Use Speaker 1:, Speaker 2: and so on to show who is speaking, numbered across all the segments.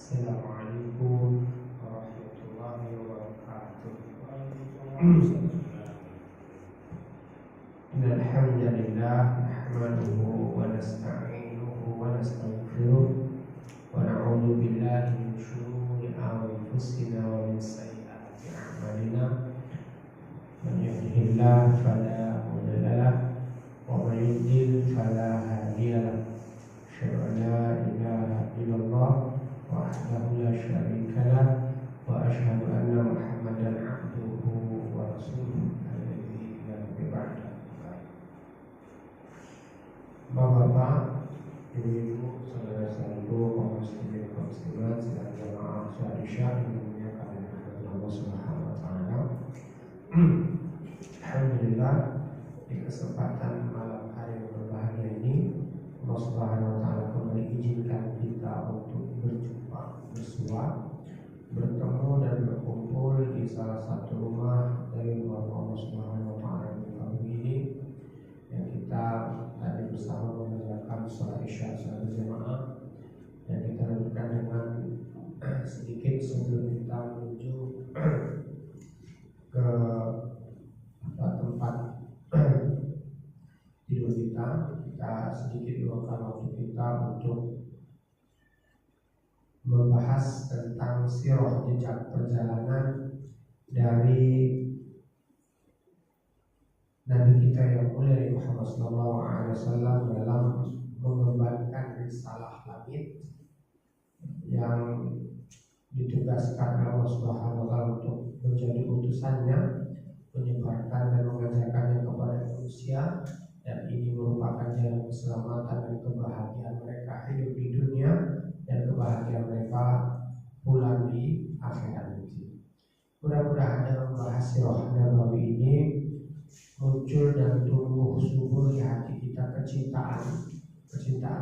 Speaker 1: Assalamualaikum warahmatullahi wabarakatuh. Innal hamdalillah nahmaduhu wa nasta'inuhu wa nastaghfiruh wa na'udzu billahi min shururi anfusina wa min sayyiati a'malina. Man yahdihillahu fala mudilla lahu wa man yudlil fala hadiya lahu. Asyhadu an la ilaha illallah wahdahu la syarika lah wa asyhadu anna Muhammadan abduhu wa rasuluh alladzi la nabiyya Bapak-bapak, ibu-ibu, saudara-saudaraku, kaum muslimin kaum muslimat, sedang jamaah salat Isya yang dimuliakan oleh Allah Subhanahu wa taala. Alhamdulillah, di kesempatan malam hari yang berbahagia ini Allah Subhanahu wa taala kembali izinkan kita untuk berjumpa, bersua, bertemu dan berkumpul di salah satu rumah dari rumah Allah Subhanahu wa taala yang ini, yang kita tadi bersama mengerjakan salat Isya secara berjamaah, dan kita lanjutkan dengan sedikit sebelum kita menuju ke tempat tidur kita sedikit luangkan waktu kita untuk membahas tentang sirah jejak perjalanan dari Nabi kita yang mulia Muhammad SAW dalam mengembankan risalah langit yang ditugaskan Allah Subhanahu wa taala untuk menjadi utusannya, menyebarkan dan mengajarkannya kepada manusia, dan ini merupakan jalan keselamatan dan kebahagiaan mereka hidup di dunia dan kebahagiaan mereka pulang di akhirat nanti. Mudah-mudahan dalam membahas sirah Nabawi ini muncul dan tumbuh subur di hati kita kecintaan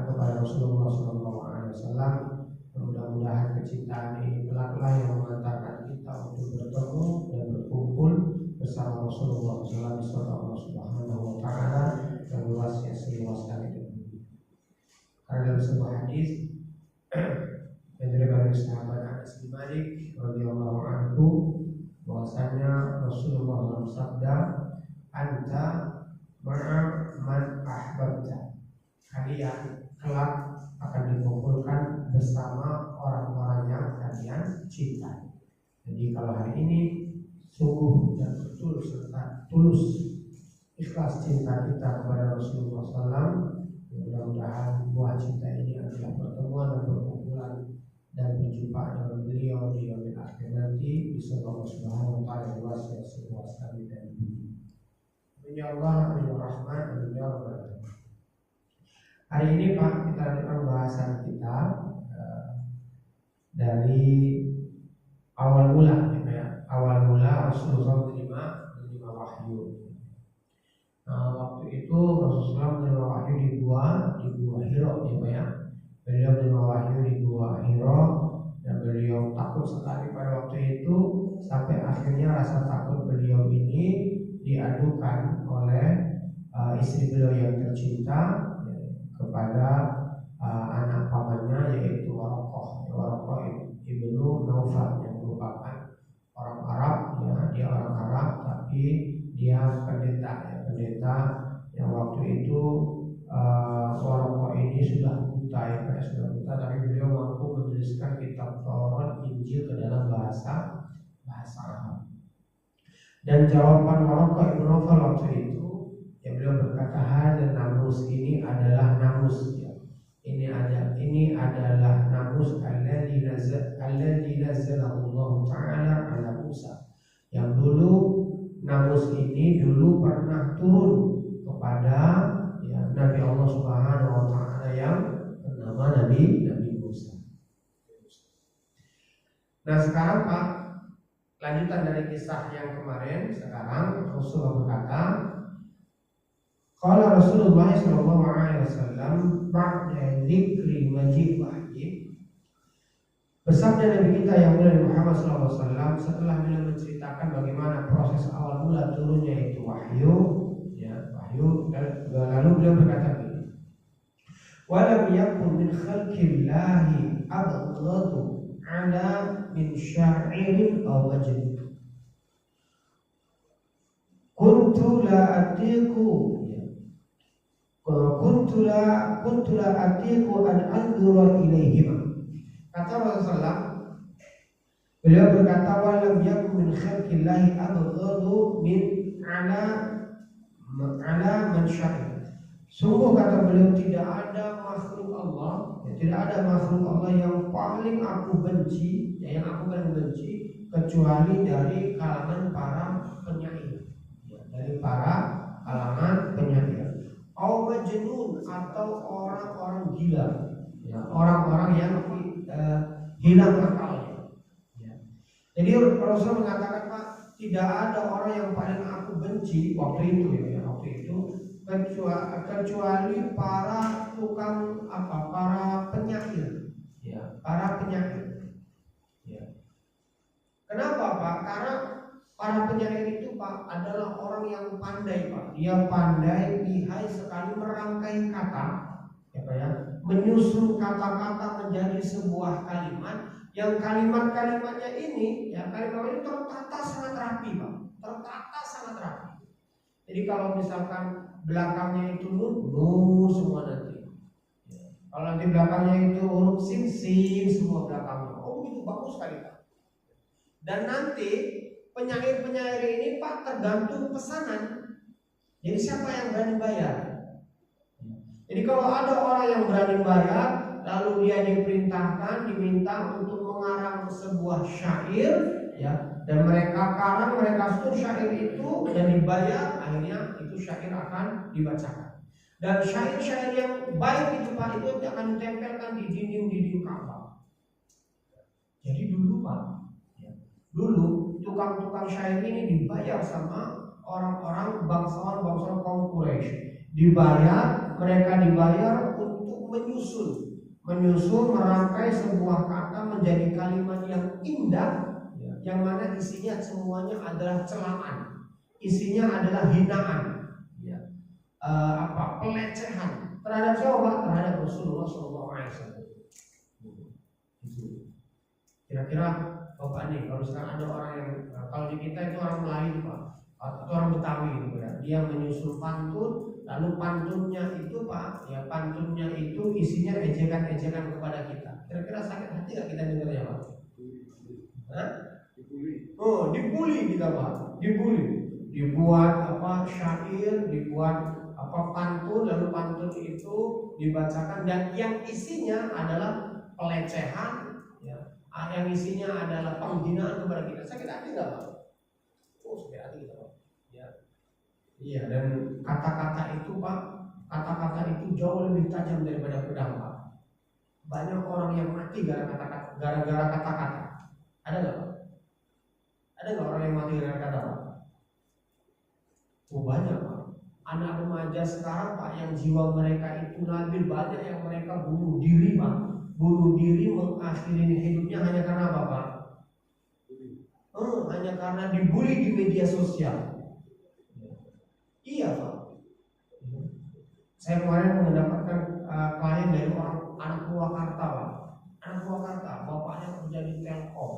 Speaker 1: kepada Rasulullah SAW. Mudah-mudahan kecintaan ini kelaklah yang mengantarkan kita untuk bertemu dan berkumpul bersama Rasulullah SAW di surga Allah Subhanahu wa taala yang luasnya seluas langit dan bumi. Karena dalam sebuah hadis yang diriwayatkan oleh sahabat Anas bin Malik radhiyallahu anhu bahwasanya Rasulullah bersabda, "Anta ma'a man ahbabta." Kalian kelak akan dikumpulkan bersama orang-orang yang kalian cintai. Jadi kalau hari ini sungguh dan betul serta tulus ikhlas cinta kita kepada Rasulullah SAW, mudah-mudahan buah cinta ini adalah pertemuan dan perkumpulan dan berjumpa dengan beliau di yaumil akhir nanti di surga Allah Subhanahu wa taala luas yang seluas langit dan bumi. Ya Allah, ya Rahman, ya Rabbal. Hari ini Pak, kita lanjutkan pembahasan kita dari awal mula, awal mula Rasulullah menerima wahyu. Nah, waktu itu Rasulullah menerima wahyu di gua Hira, ya Pak ya. Beliau menerima wahyu di gua Hira dan beliau takut sekali pada waktu itu, sampai akhirnya rasa takut beliau ini diadukan oleh istri beliau yang tercinta kepada anak pamannya, yaitu Waraqah ibnu Naufal, yang merupakan orang Arab, ya, dia orang Arab tapi dia pendeta yang waktu itu Waraqah ini sudah buta, tapi beliau mampu menuliskan kitab Taurat, Injil ke dalam bahasa Arab. Dan jawaban Waraqah ibnu Naufal waktu itu, ya, beliau berkata, "Hadzal namus, ini adalah namus, ya. Ini adalah namus alladzi nazzalahu Allah Ta'ala ala Musa." Yang dulu namus ini dulu pernah turun kepada, ya, Nabi Allah Subhanahu wa taala yang bernama Nabi Musa. Nah, sekarang Pak, lanjutan dari kisah yang kemarin. Sekarang Rasulullah berkata, qala Rasulullah sallallahu alaihi wasallam ba'da dzikri majid wahyi. Bersabda Nabi kita yang mulia Muhammad sallallahu alaihi wasallam setelah beliau menceritakan bagaimana proses awal mula turunnya itu wahyu, ya, dan lalu beliau berkata begini, "Wa lam yakun min khalqillahi abghadu ala min sya'irin aw wajib. Kuntu la atiku kuntu la atiku an anzura ilaihima. Kata Rasulullah, beliau berkata, walam yakun min khalqillahi abghadu min ala man sya'ir. Sungguh kata beliau, tidak ada makhluk Allah, tidak ada makhluk Allah yang paling aku benci, yang aku paling benci kecuali dari kalangan para penyair, dari para kalangan penyair. Au majnun, atau orang-orang gila, orang-orang yang hilang akalnya. Jadi Rasul mengatakan, Pak, tidak ada orang yang paling aku benci waktu itu kecuali para tukang para penyair, para penyair. Kenapa, Pak? Karena para penyair itu, Pak, adalah orang yang pandai, Pak. Dia pandai, lihai sekali merangkai kata, menyusun kata-kata menjadi sebuah kalimat, yang kalimat-kalimatnya ini, kalimat ini tertata sangat rapi, Pak. Tertata sangat rapi. Jadi kalau misalkan belakangnya itu nur semua nanti. Kalau nanti belakangnya itu huruf sin semua belakangnya. Oh, itu bagus sekali, Pak. Dan nanti penyair-penyair ini, Pak, tergantung pesanan. Jadi siapa yang berani bayar? Jadi kalau ada orang yang berani bayar, lalu dia diminta untuk mengarang sebuah syair, dan mereka karang, mereka susun syair itu dan dibayar, akhirnya itu syair akan dibacakan. Dan syair-syair yang baik itu, Pak, itu akan ditempelkan di dinding-dinding Ka'bah. Jadi dulu, Pak, dulu tukang-tukang syair ini dibayar sama orang-orang bangsawan kaum Quraisy. Mereka dibayar untuk menyusun merangkai sebuah kata menjadi kalimat yang indah, yang mana isinya semuanya adalah celaan, isinya adalah hinaan, pelecehan terhadap siapa? Terhadap Rasulullah SAW. Kira-kira Bapak nih, kalau sekarang ada orang yang, kalau di kita itu orang Melayu, Pak, atau orang Betawi gitu ya, dia menyusun pantun, lalu pantunnya itu, Pak, pantunnya itu isinya ejekan-ejekan kepada kita. Kira-kira sakit hati gak kita dengarnya, Pak? Dibully kita, Pak. Dibuat syair, dibuat pantun, lalu pantun itu dibacakan dan yang isinya adalah pelecehan, yang isinya adalah penghinaan kepada kita. Sakit hati nggak, Pak? Sakit hati kita, Pak. Iya, dan kata-kata itu, Pak, kata-kata itu jauh lebih tajam daripada pedang, Pak. Banyak orang yang mati gara-gara kata-kata. Ada nggak, Pak? Ada nggak orang yang mati gara-gara kata, Pak? Banyak, Pak. Anak remaja sekarang, Pak, yang jiwa mereka itu labil, banyak yang mereka bunuh diri, Pak. Bunuh diri mengakhiri hidupnya hanya karena apa, Pak? Hanya karena dibully di media sosial. Iya, Pak. Saya kemarin mendapatkan klien dari orang anak Purwakarta, Pak. Anak Purwakarta, bapaknya kerja di Telkom.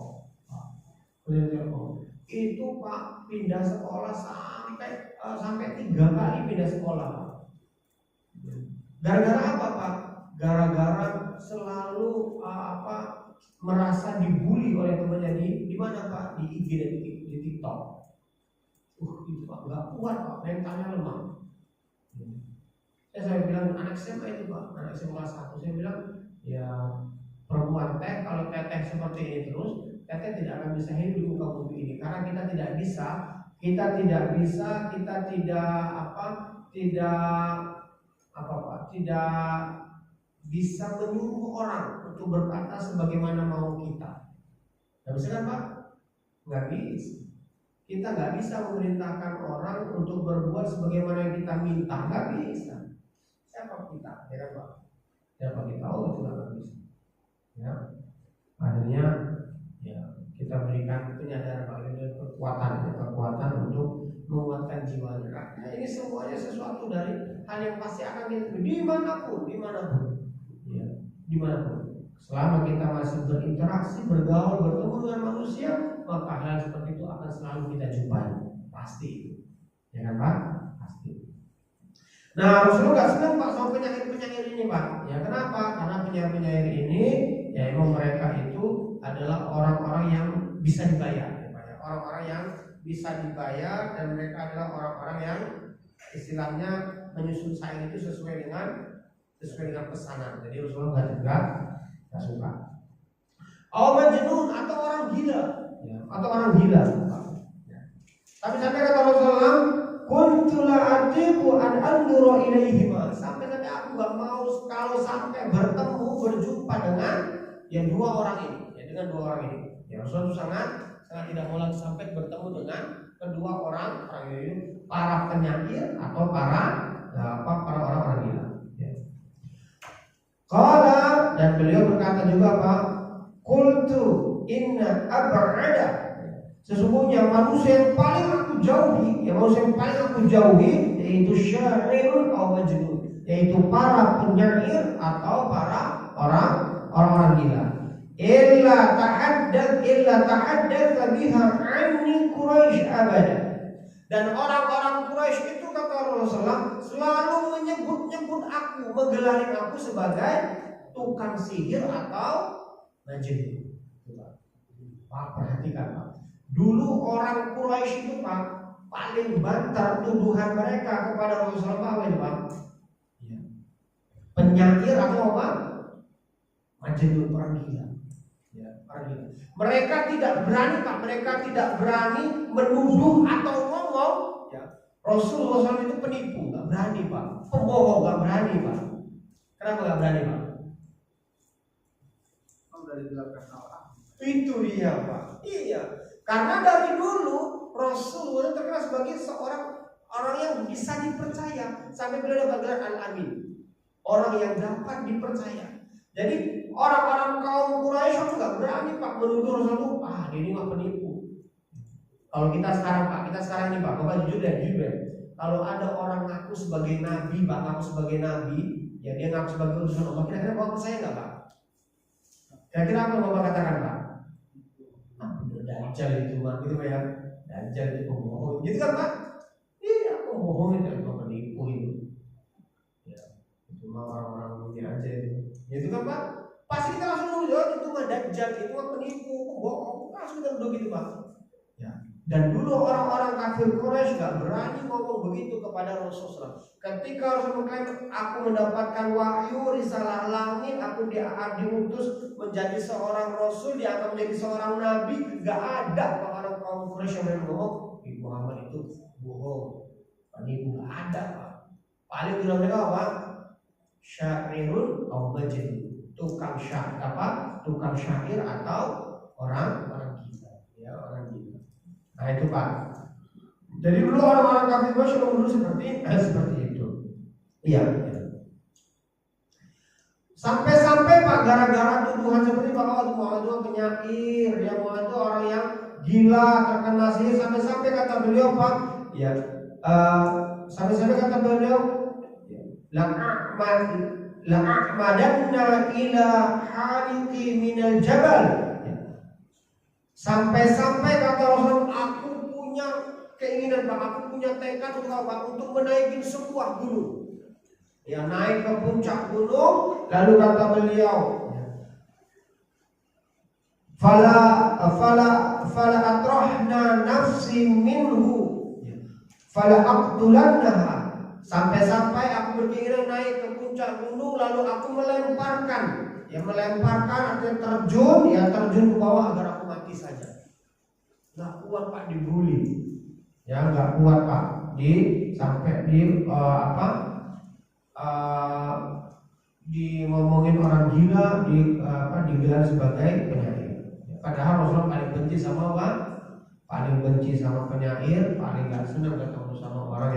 Speaker 1: Itu, Pak, pindah sekolah sampai 3 kali pindah sekolah, Pak. Gara-gara apa, Pak? Gara-gara selalu merasa dibully oleh temannya di mana, Pak? Di IG dan di TikTok. Itu, Pak, nggak kuat, Pak, mentalnya lemah. Saya bilang anak SMA itu, Pak, anak SMA kelas 1, saya bilang, ya perempuan kalau teteh seperti ini terus, teteh tidak akan bisa hidup di muka bumi ini, karena kita tidak bisa menyuruh orang untuk berkata sebagaimana mau kita. Nggak bisa kan, Pak? Nggak bisa. Kita nggak bisa memerintahkan orang untuk berbuat sebagaimana yang kita minta. Nggak bisa. Siapa kita? Ya kan, Pak? Siapa kita? Itu nggak bisa. Akhirnya kita berikan penyadaran, Pak, kekuatan untuk menguatkan jiwa mereka. Ini semuanya sesuatu dari hal yang pasti akan dimanapun. Selama kita masih berinteraksi, bergaul, bertemu dengan manusia, maka hal seperti itu akan selalu kita jumpai. Pasti. Ya kan Pak? Pasti. Nah, Rasulullah gak senang Pak sama penyair-penyair ini Pak. Ya kenapa? Karena penyair-penyair ini ya emang mereka itu adalah orang-orang yang bisa dibayar ya, Pak. Orang-orang yang bisa dibayar, dan mereka adalah orang-orang yang istilahnya menyusun syair itu sesuai dengan pesanan. Jadi Rasulullah nggak suka. Majnun atau orang gila, ya, atau orang gila. Ya. Tapi sampai kata Rasulullah, kuntu la atiqu an anzura ilaihima. Sampai aku nggak mau kalau sampai berjumpa dengan yang dua orang ini, ya, dengan dua orang ini. Ya Rasulullah sangat tidak mau lagi sampai bertemu dengan kedua orang ini, para penyair atau para orang-orang gila. Qala, dan beliau berkata juga Pak, qultu inna ab'ada, sesungguhnya manusia yang paling aku jauhi, yaitu syairun aw majnun, yaitu para penyair atau para orang-orang gila. Illa tahaddatsa biha anni Quraisy abada. Dan orang-orang Quraisy itu kata Rasulullah selalu menyebut aku, menggelari aku sebagai tukang sihir atau majnun. Pak, perhatikan Pak. Dulu orang Quraisy itu Pak paling banter tuduhan mereka kepada Rasulullah apa itu Pak? Ya. Penyair atau apa? Majnun, orang gila. Ya, orang gila. Mereka tidak berani Pak, mereka tidak berani menuduh atau ngomong ya, Rasulullah SAW itu penipu, nggak berani Pak. Pembohong, nggak berani Pak. Kenapa nggak berani Pak? Itu dia Pak. Iya, karena dari dulu Rasulullah terkenal sebagai seorang orang yang bisa dipercaya, sampai beliau dapat gelar Al-Amin, orang yang dapat dipercaya. Jadi orang-orang kaum Quraisy itu nggak berani Pak menuduh Rasulullah, ini mah penipu. Kalau kita sekarang ini Pak, Bapak jujur deh. Kalau ada orang ngaku sebagai nabi, Pak, ya dia ngaku sebagai utusan Allah, kira-kira Bapak percaya nggak Pak? Kira-kira apa yang Bapak katakan Pak? Dajjal itu Pak, gitu Pak ya. Dajjal itu pembohong, gitu kan Pak? Iya, pembohong itu penipu itu. Ya, itu mah orang-orang dunia aja itu. Itu kan Pak? Pasti kita langsung nuduh itu mah Dajjal, itu mah penipu, pembohong. Langsung kita nuduh gitu Pak. Ya. Dan dulu orang-orang kafir Quraisy gak berani ngomong begitu kepada Rasulullah. Ketika Rasul mengklaim, aku mendapatkan wahyu risalah langit, aku diutus menjadi seorang rasul, dia akan menjadi seorang nabi, gak ada orang kaum Quraisy yang berani ngomong Muhammad itu bohong, penipu, gak ada Pak. Paling bilang mereka apa? Syairun atau majnun, tukang syair atau orang gila, ya orang gila. Nah itu Pak. Jadi dulu orang-orang kafir Quraisy dulu seperti itu. Iya. Sampai Pak gara-gara tuduhan seperti Pak Muhammad itu penyair, dia Muhammad itu orang yang gila, terkena sihir, sampai kata beliau Pak, ya sampai kata beliau la'amadanna ila haliqi minal jabal. Sampai kata Rasul, aku punya keinginan Pak, aku punya tekad untuk menaiki sebuah gunung. Ya naik ke puncak gunung, lalu kata beliau, fala atrahna nafsi minhu, fala aqtulannaha. Sampai aku berkeinginan naik ke puncak gunung, lalu aku melemparkan artinya terjun ke bawah agar aku mati saja. Nggak kuat Pak dibully, ya nggak kuat Pak sampai ngomongin orang gila, digelar sebagai penyair. Padahal Rasulullah paling benci sama apa? Paling benci sama penyair, paling nggak senang ketemu sama orang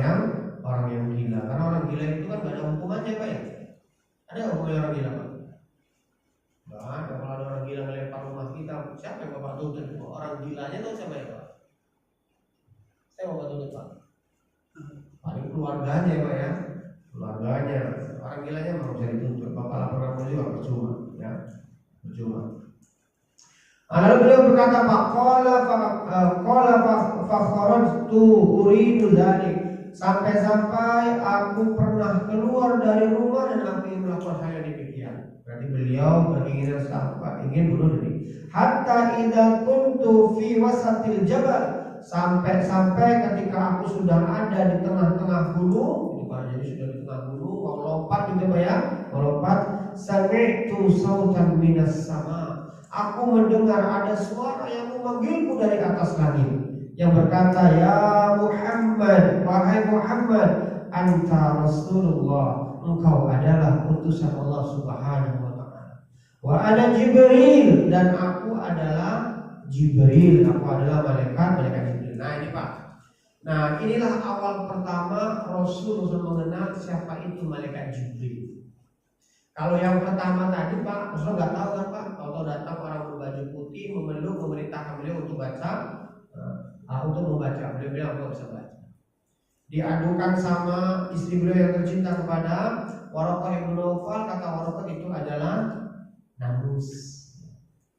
Speaker 1: yang gila. Karena orang gila itu kan nggak ada hukumannya Pak ya. Ada hukumannya orang gila Pak? Nggak ada. Kalau ada orang gila melempar rumah kita, siapa yang Bapak tuntut? Orang gilanya tahu siapa ya Pak? Saya Bapak tuntut Pak? Paling keluarganya Pak ya. Keluarganya. Orang gilanya mau bisa dituntut. Bapak laporan polisi juga percuma ya. Percuma. Lalu beliau berkata, Pak, qala fa kharajtu uridu dzalik. Sampai-sampai aku pernah keluar dari rumah dan aku ingin melakukan hal yang demikian. Berarti beliau beringinan sampai ingin bunuh diri. Hatta idza kuntu fi wasatil jabal. Sampai ketika aku sudah ada di tengah-tengah gunung, itu Pak, jadi sudah di tengah gunung, mau lompat gitu Pak ya, mau lompat, sami'tu sautan minas sama. Aku mendengar ada suara yang memanggilku dari atas langit, yang berkata, ya Muhammad, wahai Muhammad, anta Rasulullah, engkau adalah utusan Allah Subhanahu wa ta'ala. Wa ana Jibril, dan aku adalah Jibril, aku adalah malaikat Jibril. Nah ini Pak. Nah inilah awal pertama Rasulullah mengenal siapa itu malaikat Jibril. Kalau yang pertama tadi Pak, Rasul nggak tahu kan Pak. Kalau datang orang berbaju putih memeluk, memerintahkan beliau untuk baca, untuk membaca. Beliau bilang nggak bisa baca. Diadukan sama istri beliau yang tercinta kepada Waraqah ibn Naufal, kata Waraqah itu adalah namus.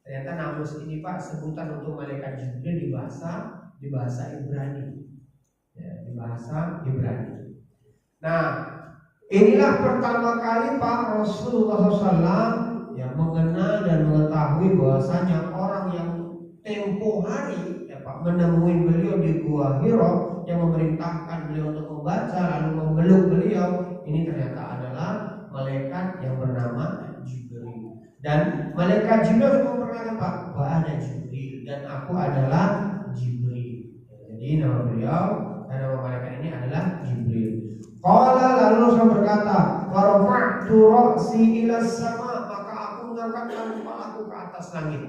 Speaker 1: Ternyata namus ini Pak sebutan untuk malaikat Jibril di bahasa Ibrani. Ya, di bahasa Ibrani. Nah, inilah pertama kali Pak Rasulullah SAW yang mengenal dan mengetahui bahwasanya orang yang tempo hari ya Pak menemui beliau di Gua Hira, yang memerintahkan beliau untuk membaca lalu memeluk beliau, ini ternyata adalah malaikat yang bernama Jibril. Dan malaikat Jibril memperkenalkan Pak, ada Jibril dan aku adalah Jibril. Jadi nama beliau dan nama malaikat ini adalah Jibril. Qala, lalu Rasul berkata, farafa'tu ra'si ila sama, maka aku mengangkat kepalaku ke atas langit.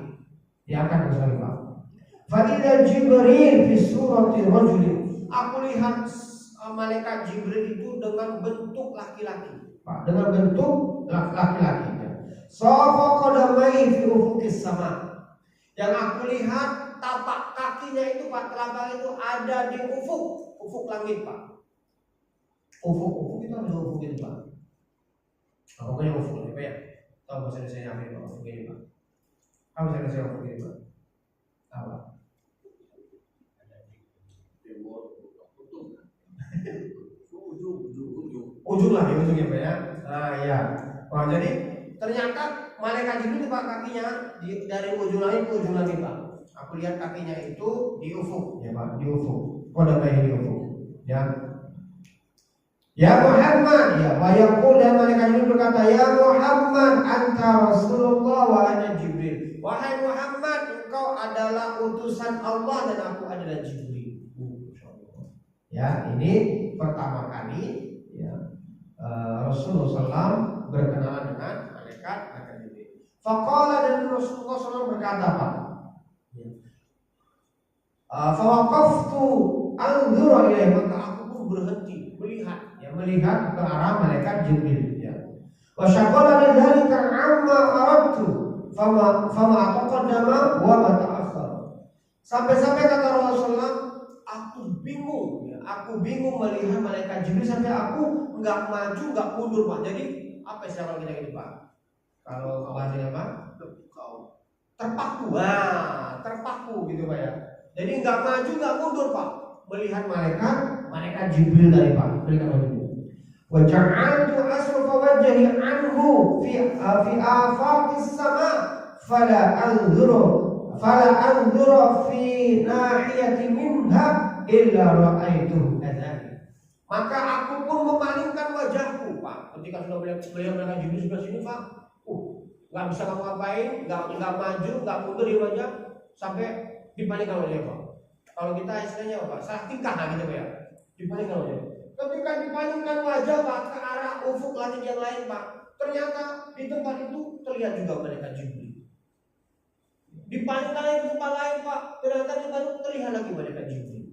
Speaker 1: Diangkat ke langit Pak. Fa idza Jibril fi surati rajulin. Aku lihat malaikat Jibril itu dengan bentuk laki-laki. Pak, dengan bentuk laki-laki. Safa qadamai fi ufuqis sama. Yang aku lihat tapak kakinya itu Pak, telapak itu ada di ufuk langit Pak. Ufuk itu ada ufuk itu Pak. Pokoknya ufuk ini Pak ya. Tahu bahasa Indonesia apa itu ufuk ini Pak? Apa bahasa Indonesia ufuk ini Pak? Apa? Ujung lah ya, ujungnya Pak ya. Nah ya. Wah, jadi ternyata malaikat Jibril itu Pak kakinya dari ujung langit ke ujung langit Pak. Aku lihat kakinya itu di ufuk ya Pak, di ufuk. Kode di ufuk. Ya. Ya Muhammad, ya wa yaqul, dan malaikat Jibril berkata, ya Muhammad anta Rasulullah wa ana Jibril. Wahai Muhammad, engkau adalah utusan Allah dan aku adalah Jibril. Ya, ini pertama kali ya, Rasulullah SAW berkenalan dengan malaikat Jibril. Faqala, dan Rasulullah SAW berkata Pak, fawaqaftu anzur ilaihi, maka aku pun berhenti melihat ke arah malaikat Jibril ya. Wa syaqala dzalika amma aradtu fama taqaddama wa ma ta'akhkhara. Sampai kata Rasulullah, aku bingung melihat malaikat Jibril sampai aku enggak maju enggak mundur Pak. Jadi apa istilah kita gitu Pak? Kalau bahasanya apa? Terpaku gitu Pak ya. Jadi enggak maju enggak mundur Pak melihat malaikat Jibril dari Pak, malaikat Jibril. Wa ja'altu asrufa wajhi anhu fi afaqis sama fala anzuru fi nahiyati minha illa ra'aitu adzali. Maka aku pun memalingkan wajahku Pak. Ketika sudah beliau malaikat Jibril sebelah sini Pak, nggak bisa ngapa-ngapain, nggak maju, nggak mundur di wajah sampai dipalingkan oleh Pak. Kalau kita istilahnya Pak, salah tingkah lah gitu ya. Dipalingkan oleh. Ketika dipalingkan wajah Pak ke arah ufuk langit yang lain Pak, ternyata di tempat itu terlihat juga malaikat Jibril. Dipalingkan lagi ke tempat lain Pak, ternyata di tempat itu terlihat lagi malaikat Jibril.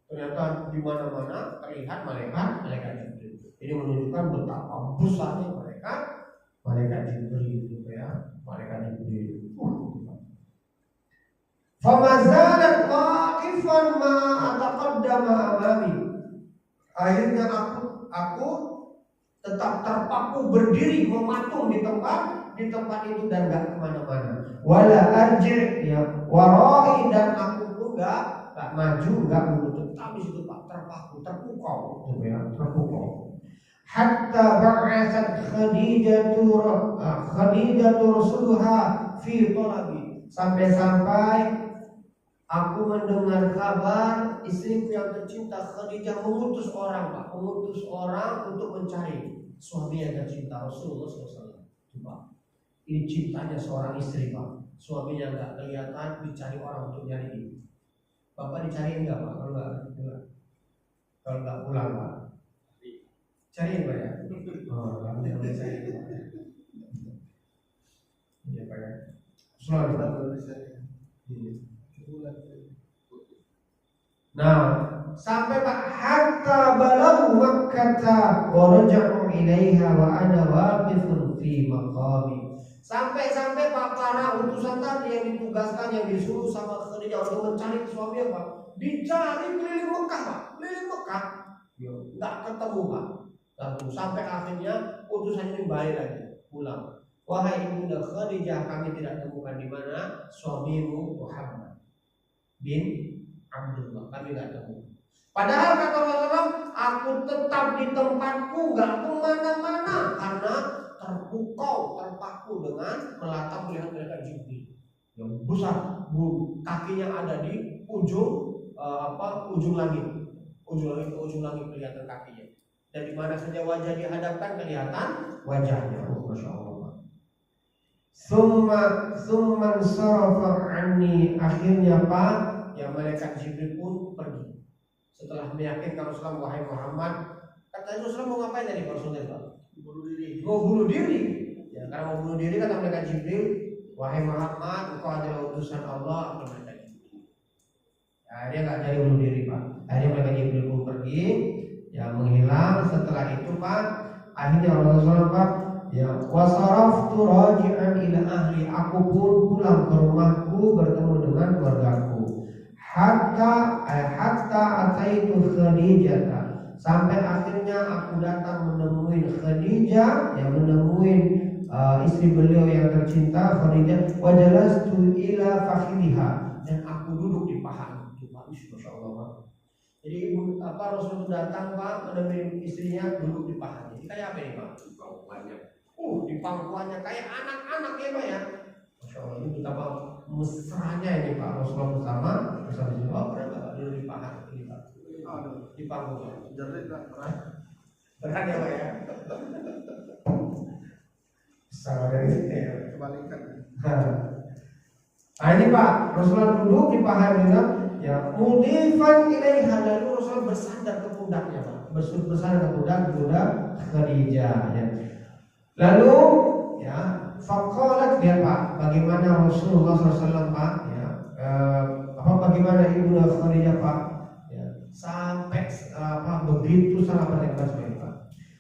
Speaker 1: Ternyata di mana-mana terlihat malaikat Jibril. Ini menunjukkan betapa besarnya malaikat Jibril gitu ya, malaikat Jibril. Famazalat waqifan ma ataqaddama amami. Akhirnya aku tetap terpaku berdiri mematung di tempat itu dan nggak kemana-mana. Wala arji ya warai, dan aku pun nggak maju nggak mundur, tetap di situ Pak, terpaku terpukau gitu ya, terpukau. Hatta ba'atsat Khadijatu rusuluha fi talabi, sampai aku mendengar kabar istriku yang tercinta Khadijah mengutus orang Pak, mengutus orang untuk mencari suami yang tercinta Rasulullah SAW. Ini cintanya seorang istri Pak, suaminya nggak kelihatan, dicari orang untuk nyari. Bapak dicariin nggak Pak? Kalau nggak pulang Pak, cariin Pak ya. Oh, kamu jangan cariin Pak. Iya Pak ya. Selalu Pak. Nah, sampai Pak hatta balau Makkah wa raja'u ilaiha wa ana waqifun fi maqami. Sampai Pak, para utusan tadi yang ditugaskan, yang disuruh sama Khadijah untuk mencari suami Pak, dicari keliling Mekah Pak, keliling Mekah, nggak ketemu Pak. Lalu sampai akhirnya utusan ini balik lagi pulang. Wahai ibunda Khadijah, kami tidak temukan di mana suamimu Muhammad bin Abdullah, kami tidak temukan. Padahal kata Rasulullah, aku tetap di tempatku, nggak kemana-mana karena terpukau, terpaku dengan melatap melihat mereka Jibril yang besar, kakinya ada di ujung ujung langit ke ujung langit kelihatan kakinya, dan di mana saja wajah dihadapkan kelihatan wajahnya. Masya Allah. Summan sarafa anni, akhirnya Pak, ya malaikat Jibril pun pergi setelah meyakinkan Rasulullah, wahai Muhammad, kata Rasulullah mau ngapain tadi Rasulullah? Mau bunuh diri. Ya, karena mau bunuh diri kata malaikat Jibril, wahai Muhammad, engkau adalah utusan Allah. Kata malaikat Jibril. Ya, dia nggak jadi bunuh diri Pak. Akhirnya malaikat Jibril pun pergi, ya menghilang. Setelah itu Pak, akhirnya Rasulullah Pak, ya wasaraftu raji'an ila ahli, aku pun pulang ke rumahku bertemu dengan keluargaku. Hatta ataitu Khadijah, sampai akhirnya aku datang menemui Khadijah, yang menemui istri beliau yang tercinta Khadijah. Wajalastu ila fakhidha, dan aku duduk di paha itu Pak. Masya Allah. Jadi Rasul datang Pak menemui istrinya, duduk di paha. Jadi kayak apa ini Pak? Di pangkuannya kayak anak-anak ya Pak ya. Masya Allah, ini betapa mesranya ini Pak Rasulullah bersama Jibril. Berapa dulu di paha ini Pak? Di pangkuan. Berat ya Pak ya. Sama dari itu ya. Kebalikan. Nah ini Pak, Rasulullah duduk di paha beliau, ya mudifan ilaiha, lalu Rasulullah bersandar ke pundaknya Pak, bersandar ke pundak Khadijah ya. Lalu ya faqalat, dia Pak, bagaimana Rasulullah SAW Pak ya, bagaimana ibu Khadijah Pak ya, sampai begitu sangat berdekat sekali Pak.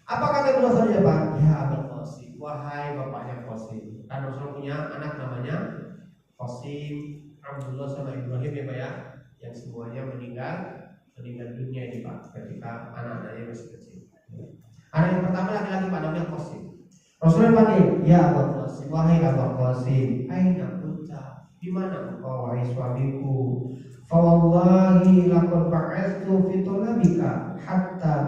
Speaker 1: Apa kata ibu Khadijah Pak? Ya Abul Qasim, wahai bapaknya Qasim. Kan Rasulullah punya anak namanya Qasim, Abdullah sama Ibrahim ya Pak ya, yang semuanya meninggal dunia ini Pak ketika anak-anaknya masih kecil. Anak yang pertama laki-laki Pak namanya Qasim. Rasulullah panggil, ya Abu Qasim, wahai Abu Qasim, aina kunta, di mana engkau wahai suamiku? Fa wallahi laqad ba'athtu fi talabika hatta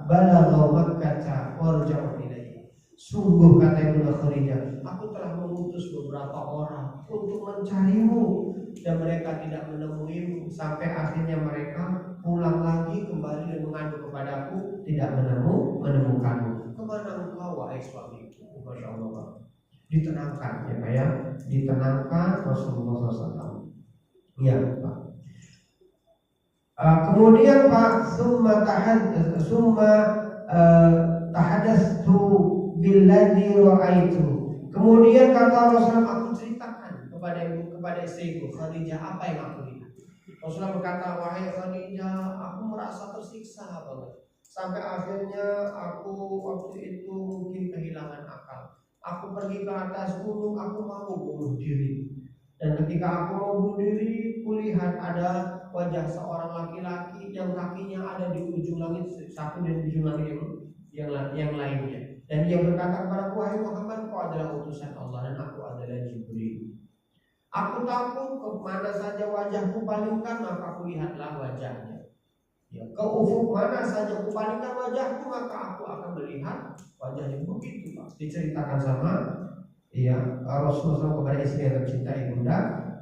Speaker 1: balagha Makkah warja'u ilayhi. Sungguh kata Ibnu Khadijah, aku telah mengutus beberapa orang untuk mencarimu dan mereka tidak menemuimu, sampai akhirnya mereka pulang lagi kembali dan mengadu kepadaku, tidak menemukanmu. Kemana engkau wahai suamiku? Masya Allah Pak. Ditenangkan ya Pak ya, ditenangkan Rasulullah SAW. Iya Pak. Kemudian Pak, summa tahadastu billadzi ra'aitu. Kemudian kata Rasulullah, aku ceritakan kepada istriku Khadijah apa yang aku lihat. Rasulullah berkata, wahai Khadijah, aku merasa tersiksa banget. Sampai akhirnya aku waktu itu mungkin kehilangan akal. Aku pergi ke atas gunung, aku mau bunuh diri. Dan ketika aku mau bunuh diri, kulihat ada wajah seorang laki-laki yang kakinya ada di ujung langit, satu di ujung langit yang yang lainnya. Dan dia berkata kepada wahai Muhammad, kau adalah utusan Allah dan aku adalah Jibril. Aku takut kemana saja wajahku palingkan maka aku lihatlah wajahnya. Ya, ke ufuk mana saja aku palingkan wajahku maka aku akan melihat wajahnya. Begitu Pak diceritakan sama Rasulullah SAW kepada istri yang tercinta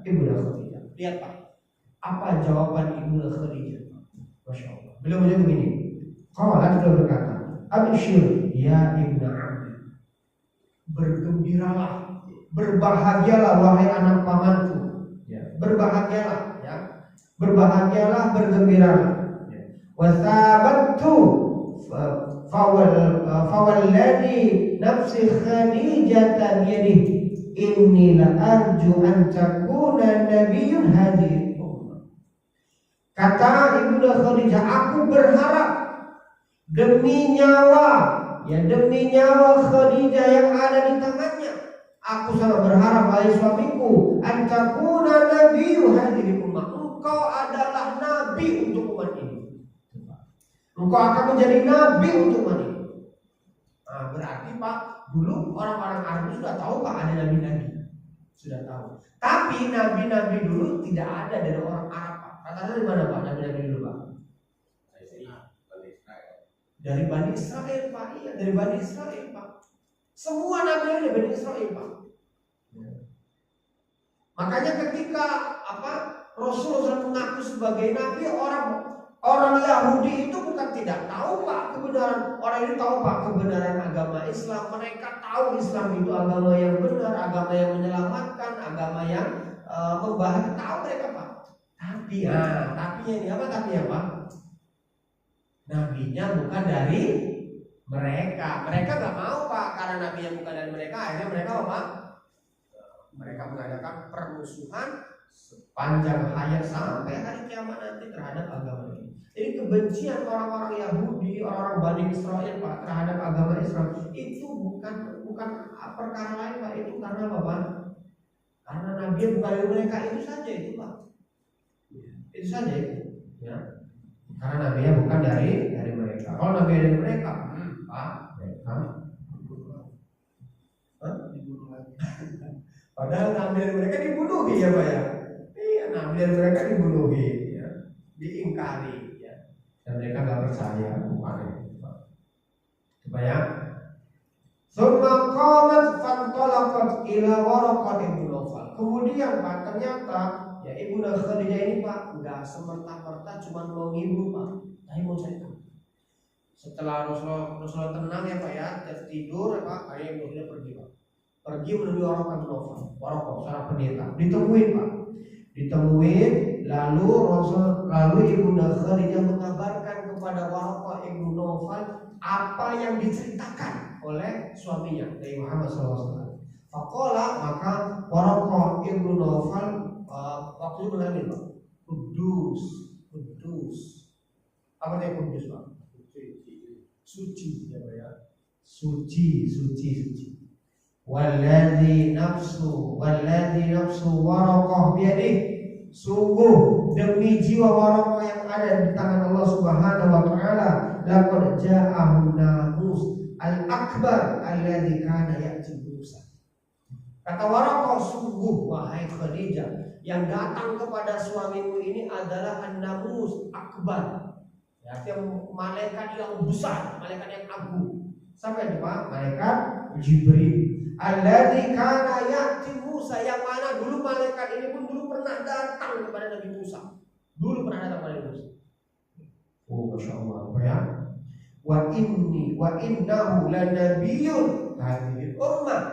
Speaker 1: Ibunda Khadijah. Lihat Pak, apa jawaban Ibunda Khadijah? Masya Allah. Beliau begini. Qalat beliau berkata, Abshir ya ibna ammi. Bergembiralah, berbahagialah wahai anak pamanku. Ya, berbahagialah ya. Berbahagialah, bergembiralah. Ya. Wa thabattu fawalladhi nafsi Khadijah biyadihi inni la arju an takuna nabiyyun hadhihi ummah. Kata Ibunda Khadijah, aku berharap demi nyawa Khadijah yang ada di tangannya, aku sangat berharap wahai suamiku, antakuna nabiyyu hadhihi ummah, engkau adalah nabi untuk umat ini. Engkau akan menjadi nabi untuk umat ini. Nah, berarti Pak, dulu orang-orang Arab sudah tahu Pak ada nabi-nabi, sudah tahu. Tapi nabi-nabi dulu tidak ada dari orang Arab Pak. Kata dari mana Pak nabi-nabi dulu Pak? Dari Bani Israel Pak, iya dari Bani Israel Pak. Semua nabi dari Bani Israel Pak. Ya. Makanya ketika Rasulullah mengaku sebagai nabi, orang Yahudi itu bukan tidak tahu Pak kebenaran. Orang ini tahu Pak kebenaran agama Islam. Mereka tahu Islam itu agama yang benar, agama yang menyelamatkan, agama yang membahagiakan. Tahu mereka Pak. Tapinya ini apa tapinya Pak? Nabinya bukan dari mereka. Mereka nggak mau Pak, karena nabinya bukan dari mereka. Akhirnya mereka apa? Mereka mengadakan permusuhan sepanjang hayat sampai hari kiamat nanti terhadap agama ini. Jadi kebencian orang-orang Yahudi, orang-orang Bani Israel Pak terhadap agama Islam itu bukan perkara lain Pak. Itu karena apa Pak? Karena nabi bukan dari mereka, itu saja itu Pak. Itu saja itu. Ya. Karena nabinya bukan dari mereka. Kalau nabi dari mereka, Pak, mereka dibunuh lagi. Padahal nabi dari mereka dibunuh ya Pak ya. Iya, nabi dari mereka dibunuh ya, diingkari ya. Dan mereka nggak percaya, bukan Pak. Coba ya. Summa qamat fantalaqat ila Waraqah ibn Nawfal. Kemudian Pak ternyata ya Ibunda Khadijah ini Pak nggak semerta-merta cuma mau ngibul Pak, tapi mau cerita. Setelah Rasulullah tenang ya Pak ya, tertidur ya Pak, akhirnya Ibunda pergi Pak. Pergi menuju Waraqah bin Nawfal, Waraqah seorang pendeta. Ditemuin Pak, lalu Ibunda Khadijah mengabarkan kepada Waraqah bin Nawfal apa yang diceritakan oleh suaminya Nabi Muhammad SAW. Faqala, maka Waraqah bin Nawfal waktu itu menangis Pak, Kudus. Apa itu Kudus Pak? Suci ya Pak ya. Suci. Walladzi nafsu Waraqah biyadihi, sungguh demi jiwa Waraqah yang ada di tangan Allah Subhanahu wa taala, laqad ja'ahu namus al-akbar alladzi kana ya'ti Musa. Kata Waraqah, sungguh wahai Khadijah, yang datang kepada suamimu ini adalah an-namus akbar. Ya, artinya malaikat yang besar, malaikat yang agung. Sampai itu Pak, malaikat Jibril. Alladzi kana ya'ti Musa, yang mana dulu malaikat ini pun dulu pernah datang kepada Nabi Musa. Dulu pernah datang kepada Nabi Musa. Oh, Masya Allah. Ya. Wa innahu lanabiyyun hadhihi ummah.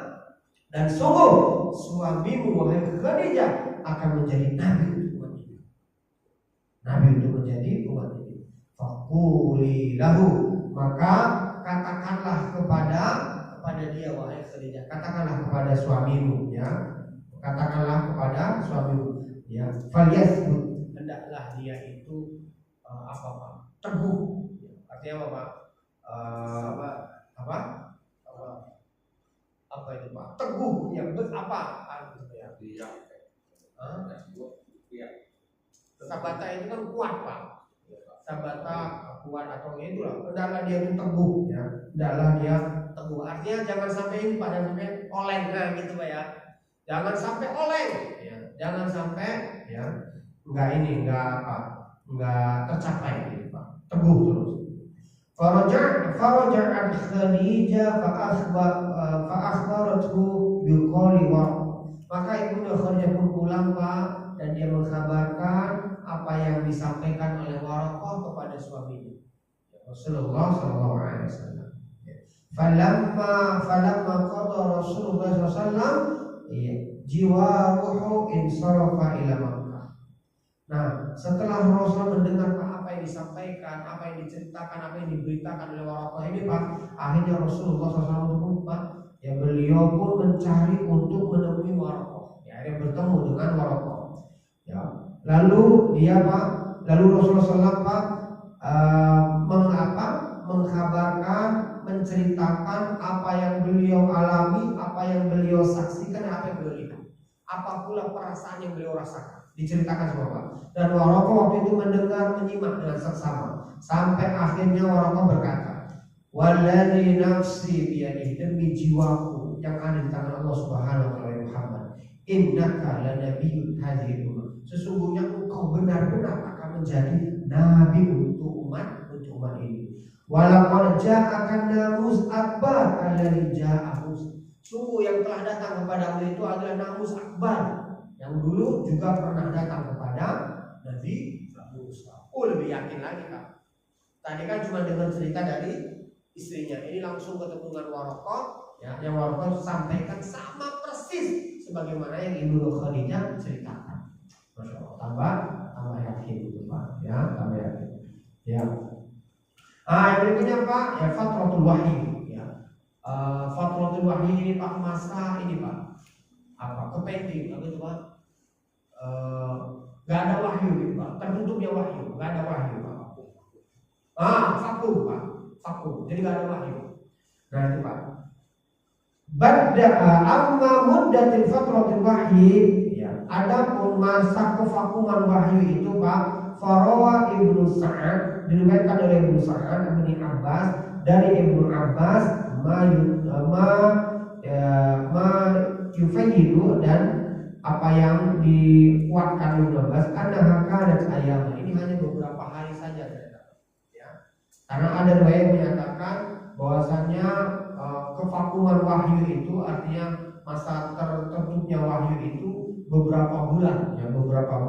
Speaker 1: Dan sungguh suamimu wahai Khadijah akan menjadi nabi untuk umat ini. Nabi untuk menjadi umat ini. Faquli lahu, maka katakanlah kepada dia wahai Khadijah, katakanlah kepada suamimu ya. Katakanlah kepada suamimu ya. Falyasbut, hendaklah dia itu teguh. Artinya apa itu Pak? Teguh yang sabata itu kan kuat Pak. Sabata kuat atau itulah, hendaklah dia itu teguh ya, hendaklah dia teguh. Artinya jangan sampai ini Pak, jangan sampai oleng gitu Pak ya. Jangan sampai oleng ya. Jangan sampai ya enggak tercapai gitu Pak. Teguh terus. Faraja Khadijah fa akhbarathu biqali wa. Maka Ibnu Khadijah pun pulang Pak, dan dia mengkabarkan apa yang disampaikan oleh Waraqah kepada suaminya Rasulullah sallallahu alaihi wasallam. Falamma qada Rasulullah sallallahu alaihi wasallam jiwaruhu insarafa ila Makkah. Nah, setelah Rasul mendengar apa yang disampaikan, apa yang diceritakan, apa yang diberitakan oleh Waraqah ini Pak, akhirnya Rasulullah SAW pun Pak, ya beliau pun mencari untuk menemui Waraqah. Ya, dia bertemu dengan Waraqah. Ya, lalu Rasulullah SAW Pak mengkabarkan, menceritakan apa yang beliau alami, apa yang beliau saksikan, apa yang beliau lihat, apa pula perasaan yang beliau rasakan, diceritakan semua Pak. Dan Waraqah waktu itu mendengar, menyimak dengan seksama, sampai akhirnya Waraqah berkata, "Walladzi nafsi biyadihi, demi jiwaku yang ada di tangan Allah Subhanahu wa taala Muhammad, innaka lanabiyyun hadhihi ummah." Sesungguhnya engkau benar-benar akan menjadi nabi untuk umat ini. Walaqad ja'aka namus akbar alladzi ja'a Musa. Sungguh yang telah datang kepadamu itu adalah namus akbar yang dulu juga pernah datang kepada Nabi Musa. Lebih yakin lagi Kak. Tadi kan cuma dengar cerita dari istrinya, ini langsung ketemu dengan Waraqah ya, yang Waraqah sampaikan sama persis sebagaimana yang Ibnu Khadijah ceritakan. Masya Allah, tambah yakin itu Pak ya, tambah yakin ya. Yang berikutnya Pak ya, fatratul wahyi ya. Fatratul wahyi ini Pak, masa ini Pak kepenting itu Pak, gak ada wahyu gitu Pak, tertutupnya wahyu, gak ada wahyu Pak. Vakum Pak, vakum, jadi gak ada wahyu. Nah itu Pak, amma muddatil fatratul wahyi ya, adapun masa kevakuman wahyu itu Pak, Farawa Ibnu Sa'ad, diriwayatkan oleh Ibnu Sa'ad bin Abbas dari Ibnu Abbas yufayyidu, dan apa yang dikuatkan Ibnu Abbas, annaha kanat ayam, ini hanya beberapa hari saja ya. Karena ada riwayat menyatakan bahwasanya kevakuman wahyu itu artinya masa tertutupnya wahyu itu beberapa bulan ya, beberapa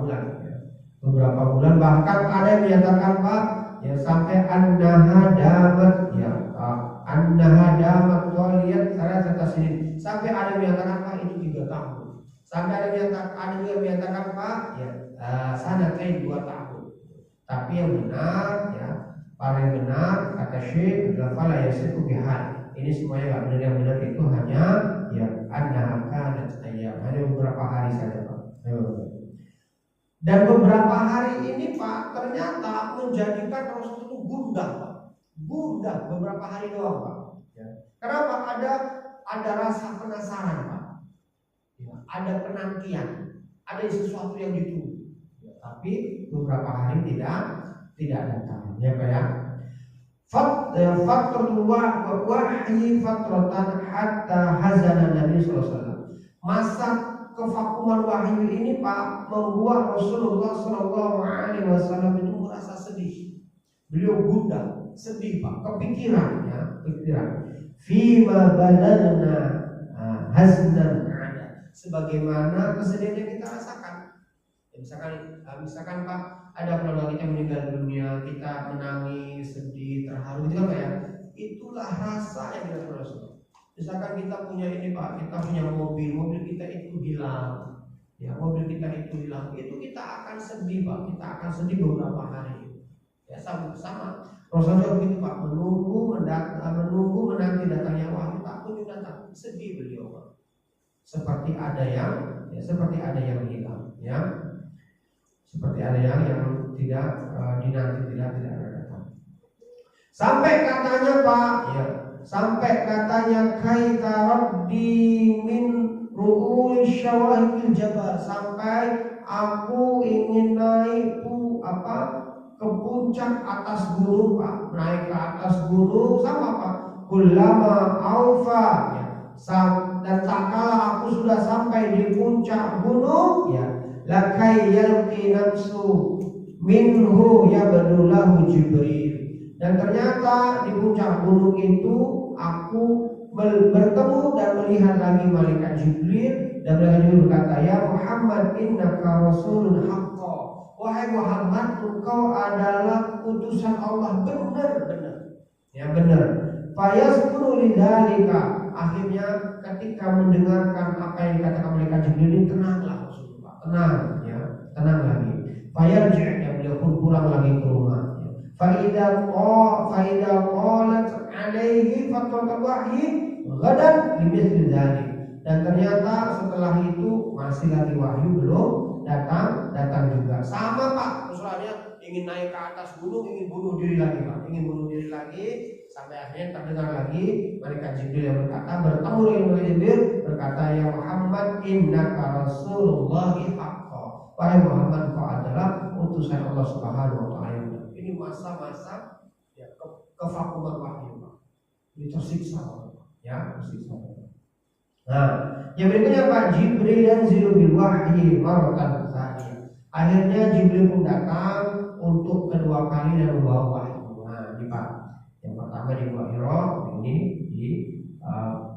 Speaker 1: bulan, bahkan ada yang menyatakan Pak ya sampai annaha damat ya, annaha damat waliyat salah sini, sampai ada yang menyatakan Pak itu 3 tahun, sampai ada yang menyatakan Pak ya sanatain 2 tahun. Tapi yang benar ya, paling benar kata Syekh adalah fala yasiku bihal, ini semuanya nggak benar, yang benar itu hanya ya annaha kanat ayyam, hanya beberapa hari saja Pak. Dan beberapa hari ini Pak ternyata menjadikan Rasul itu gundah Pak, gundah beberapa hari doang Pak ya. Kenapa? Ada rasa penasaran Pak ya, ada penantian, ada sesuatu yang ditunggu ya, tapi beberapa hari tidak datang ya Pak ya. Fatratul wahyi fatratan hatta hazana Nabi sallallahu alaihi wasallam. Masa kevakuman wahyu ini Pak membuat Rasulullah sallallahu alaihi wasallam itu merasa sedih. Beliau gundah, sedih Pak, kepikiran. Fima balagna haznan ada, sebagaimana kesedihan yang kita rasakan. Ya, misalkan Pak, ada keluarga kita meninggal dunia, kita menangis, sedih, terharu, gitu kan Pak ya. Itulah rasa yang kita rasakan. Misalkan kita punya ini Pak, kita punya mobil kita itu hilang, ya mobil kita itu hilang, itu kita akan sedih Pak, kita akan sedih beberapa hari. Ya sama. Rasulullah begitu Pak, menunggu menanti datangnya wahyu, tak kunjung datang, sedih beliau Pak. Seperti ada yang hilang, ya. Seperti ada yang tidak dinanti, tidak ada datang. Sampai katanya Pak, ya. Sampai katanya kaita rabbi min ru'ul syawahil jabal, sampai aku ingin naik ke puncak atas gunung Pak, naik ke atas gunung sama Pak. Kullama aufa ya, dan tak kala aku sudah sampai di puncak gunung ya, lakai yalqi nafsu minhu ya badulahu Jibril. Dan ternyata di puncak gunung itu aku bertemu dan melihat lagi malaikat Jibril, dan malaikat Jibril berkata, ya Muhammad innaka rasulun haqqa, wahai Muhammad engkau adalah utusan Allah benar-benar ya, benar. Fayazkuru lidzalika, akhirnya ketika mendengarkan apa yang dikatakan malaikat Jibril ini, tenanglah Rasulullah, tenang ya, tenang lagi. Fayarji', ya beliau pun pulang lagi ke rumah. Faidah qalat alaihi fatwatul wahyi ghadan bimithli dzalik. Dan ternyata setelah itu masih lagi wahyu belum datang juga. Sama Pak, usulannya ingin naik ke atas gunung, ingin bunuh diri lagi Pak, ingin bunuh diri lagi, sampai akhirnya terdengar lagi malaikat Jibril yang berkata, bertemu dengan malaikat Jibril berkata, ya Muhammad innaka rasulullahi haqqa, wahai Muhammad kau adalah utusan Allah Subhanahu wa taala. Ini masa-masa ya, kevakuman wahyu Pak. Ini tersiksa ya, tersiksa. Nah, yang berikutnya Pak, Jibril yanzilu bil wahyi maratan tsaniyah. Akhirnya Jibril pun datang untuk kedua kali dan membawa wahyu. Nah, ini Pak. Yang pertama di Gua Hira, ini di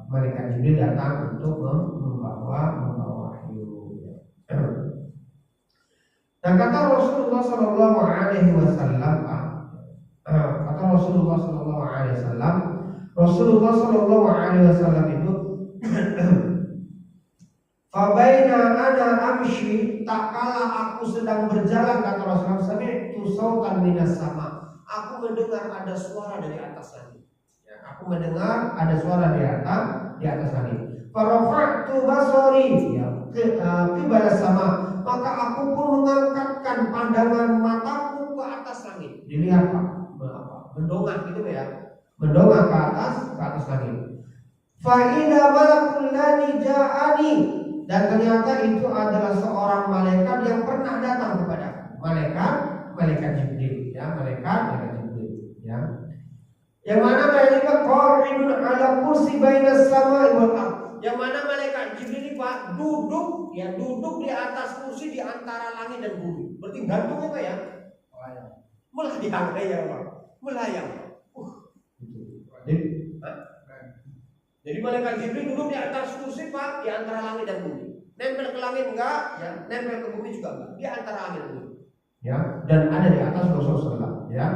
Speaker 1: malaikat Jibril datang untuk membawa wahyu. Dan kata Rasulullah Sallallahu Alaihi Wasallam, kata Rasulullah Sallallahu Alaihi Wasallam, Rasulullah Sallallahu Alaihi Wasallam itu, fabaina ana amshi, tak kala aku sedang berjalan, kata Rasulullah, sami'tu sautan minas sama, aku mendengar ada suara dari atas langit. Ya, aku mendengar ada suara di atas langit. Farafa'tu basari, ya, qibala sama, maka aku pun mengangkatkan pandangan mataku ke atas langit. Dilihat Pak, mendongak gitu ya, mendongak ke atas langit. Fa'idha malakul ladzi ja'ani, dan ternyata itu adalah seorang malaikat yang pernah datang kepada malaikat Jibril ya, malaikat Jibril ya. Yang mana malaikat qa'idun ala kursi bainas samai wal ardh, yang mana malaikat Jibril ini Pak duduk di atas kursi di antara langit dan bumi. Berarti gantung apa ya? Melayang ya Pak. Melayang. Jadi malaikat Jibril duduk di atas kursi Pak di antara langit dan bumi. Nempel ke langit enggak, ya, nempel ke bumi juga enggak. Di antara langit dan bumi. Ya, dan ada di atas Rasulullah ya.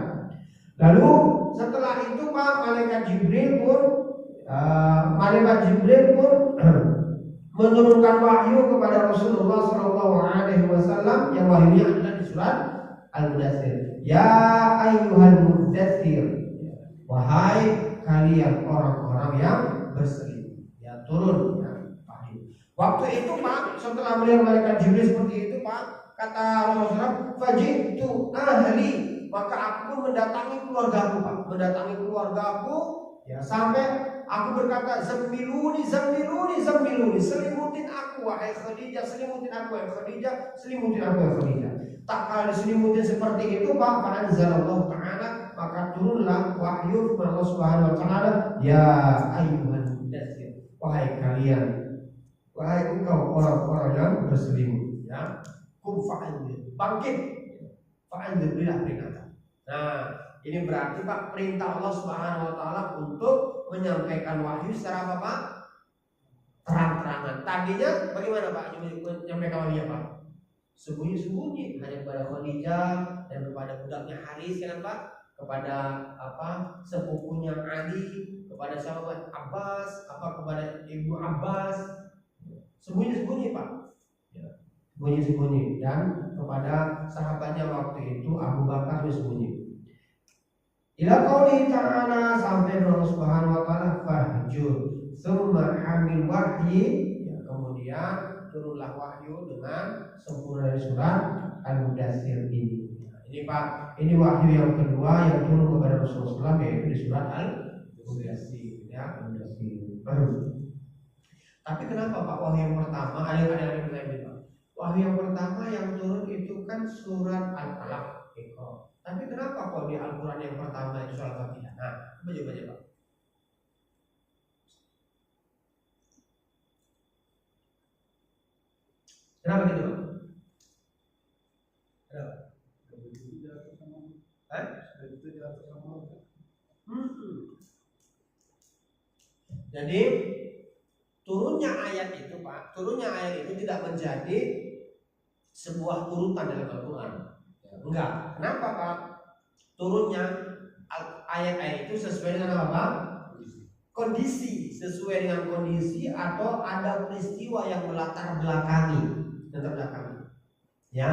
Speaker 1: Lalu setelah itu Pak, malaikat Jibril pun menurunkan wahyu kepada Rasulullah Sallallahu Alaihi Wasallam, yang wahyunya adalah di surat Al-Mudaththir. Ya ayyuhal mudaththir, wahai kalian orang-orang yang berselimut, ya turun ya, wahyu. Waktu itu Pak, setelah melihat malaikat Jibril seperti itu Pak, kata Rasulullah, fajitu ahli, maka aku pun mendatangi keluargaku Pak, mendatangi keluargaku ya, sampai aku berkata, zammiluni, selimutin aku wahai Khadijah, selimutin aku wahai Khadijah, selimutin aku wahai Khadijah. Tak kala diselimutin seperti itu Pak, fa'anzalallahu ta'ala, maka turunlah wahyu kepada Allah Subhanahu wa taala, ya ayyuhan mudaththir, wahai kalian, wahai engkau orang-orang yang berselimut ya, kum fa'anzir, bangkit, fa'anzir, berilah peringatan. Nah, ini berarti Pak, perintah Allah Subhanahu wa taala untuk menyampaikan wahyu secara apa Pak? Terang-terangan. Tadinya bagaimana Pak menyampaikan wahyu Pak? Sembunyi-sembunyi, hanya kepada Khadijah dan kepada budaknya Haris kan Pak, kepada sepupunya Ali, kepada sahabat Abbas, kepada ibu Abbas. Sembunyi-sembunyi Pak. Ya. Sembunyi-sembunyi, dan kepada sahabatnya waktu itu Abu Bakar sembunyi. Ila qauli ta'ala, sampai Allah Subhanahu wa taala, fahjur summa hamil wahyi, ya, kemudian turunlah wahyu dengan sempurna dari surat Al-Mudaththir ini. Nah, ini Pak, ini wahyu yang kedua yang turun kepada Rasulullah SAW, yaitu di surat Al-Mudaththir ya, Al-Mudaththir. Tapi kenapa Pak wahyu yang pertama, ada Pak, wahyu yang pertama yang turun itu kan surat Al-Alaq,
Speaker 2: Tapi kenapa kok di Al-Quran yang pertama itu surah Al-Fatihah? Nah, coba Pak. Kenapa gitu Pak? Kenapa? Jadi turunnya ayat itu Pak, turunnya ayat itu tidak menjadi sebuah urutan dalam Al-Quran. Enggak. Kenapa Pak? Turunnya ayat-ayat itu sesuai dengan apa? Kondisi, sesuai dengan kondisi atau ada peristiwa yang melatar belakangi. Ya,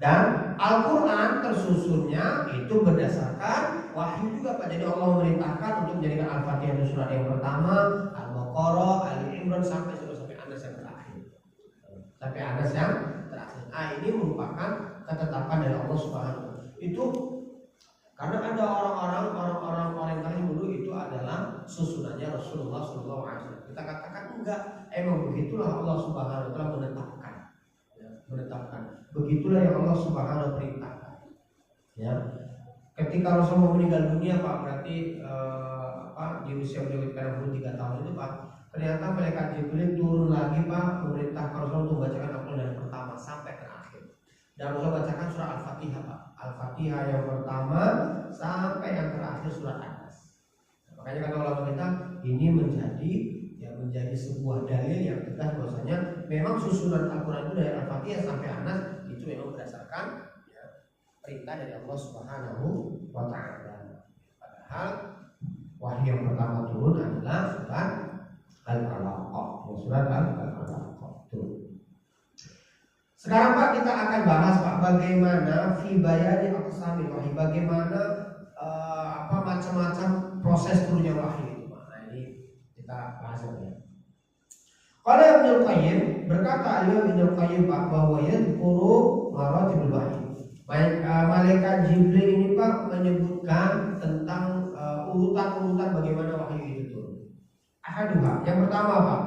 Speaker 2: dan Al-Quran tersusunnya itu berdasarkan wahyu juga Pak. Jadi Allah memerintahkan untuk menjadikan Al-Fatihah itu surat yang pertama, Al-Baqarah, Ali Imran sampai Anas yang terakhir. Sampai Anas yang terakhir. Ini merupakan ketetapan dari Allah Subhanahu wa Ta'ala. Itu karena ada orang kali dulu itu adalah susunannya Rasulullah SAW. Kita katakan enggak, emang begitulah Allah Subhanahu wa Ta'ala menetapkan. Begitulah yang Allah Subhanahu wa Ta'ala perintahkan. Ya. Ketika Rasulullah meninggal dunia Pak, berarti di usia beliau 83 tahun itu Pak, ternyata malaikat Jibril turun lagi Pak, memerintahkan Rasulullah untuk membacakan Al-Quran dari pertama sampai terakhir. Dan Rasulullah bacakan surah Al-Fatihah Pak. Al-Fatihah yang pertama sampai yang terakhir surat Anas. Makanya kata ulama kita ini menjadi sebuah dalil yang tegas bahwasanya memang susunan Al-Quran itu dari Al-Fatihah sampai Anas itu memang berdasarkan perintah dari Allah Subhanahu wa Ta'ala. Padahal wahyu yang pertama turun adalah surat Al-Alaq. Surat Al-Alaq. Sekarang Pak kita akan bahas Pak bagaimana fi bayani aqsamil wahyi, bagaimana macam-macam proses turunnya wahyu itu Pak. Nah ini kita bahas ya. Qala Ibnu Qayyim, berkata Ibnu Qayyim Pak bahwa yadhkuru maratibul wahyi. Malaikat Jibril ini Pak menyebutkan tentang urutan-urutan bagaimana wahyu itu turun. Ahaduha, yang pertama Pak,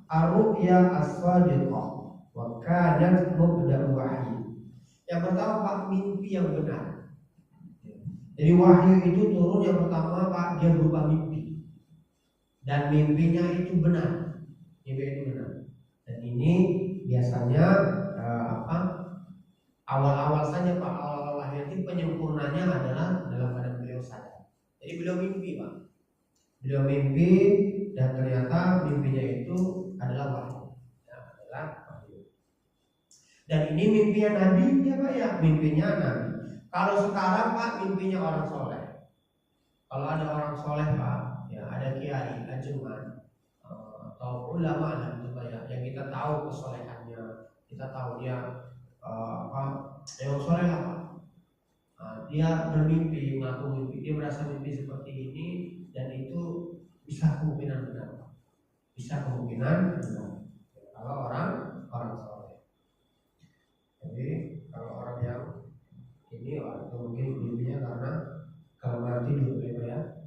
Speaker 2: ar-ru'ya as-sadiqah wa kanat mubda'u wahyi. Yang pertama Pak, mimpi yang benar. Jadi wahyu itu turun yang pertama Pak, dia berupa mimpi. Dan mimpinya itu benar. Dan ini biasanya awal-awal saja Pak, awal-awal wahyu itu penyempurnanya adalah dalam keadaan beliau sadar. Jadi beliau mimpi Pak, beliau mimpi dan ternyata mimpinya itu adalah wahyu, Dan ini mimpinya Nabi ya Pak ya, mimpinya Nabi. Kalau sekarang Pak mimpinya orang soleh. Kalau ada orang soleh Pak, ya ada kiai, ajuman, atau ulama lah gitu ya, yang kita tahu kesolehannya, kita tahu dia yang soleh lah Pak. Dia bermimpi, mengaku mimpi, dia merasa mimpi seperti ini dan itu bisa kemungkinan benar Pak. Bisa kemungkinan benar. Kalau orang soleh. Jadi kalau orang yang ini itu mungkin mimpinya karena kelamaan tidur ya.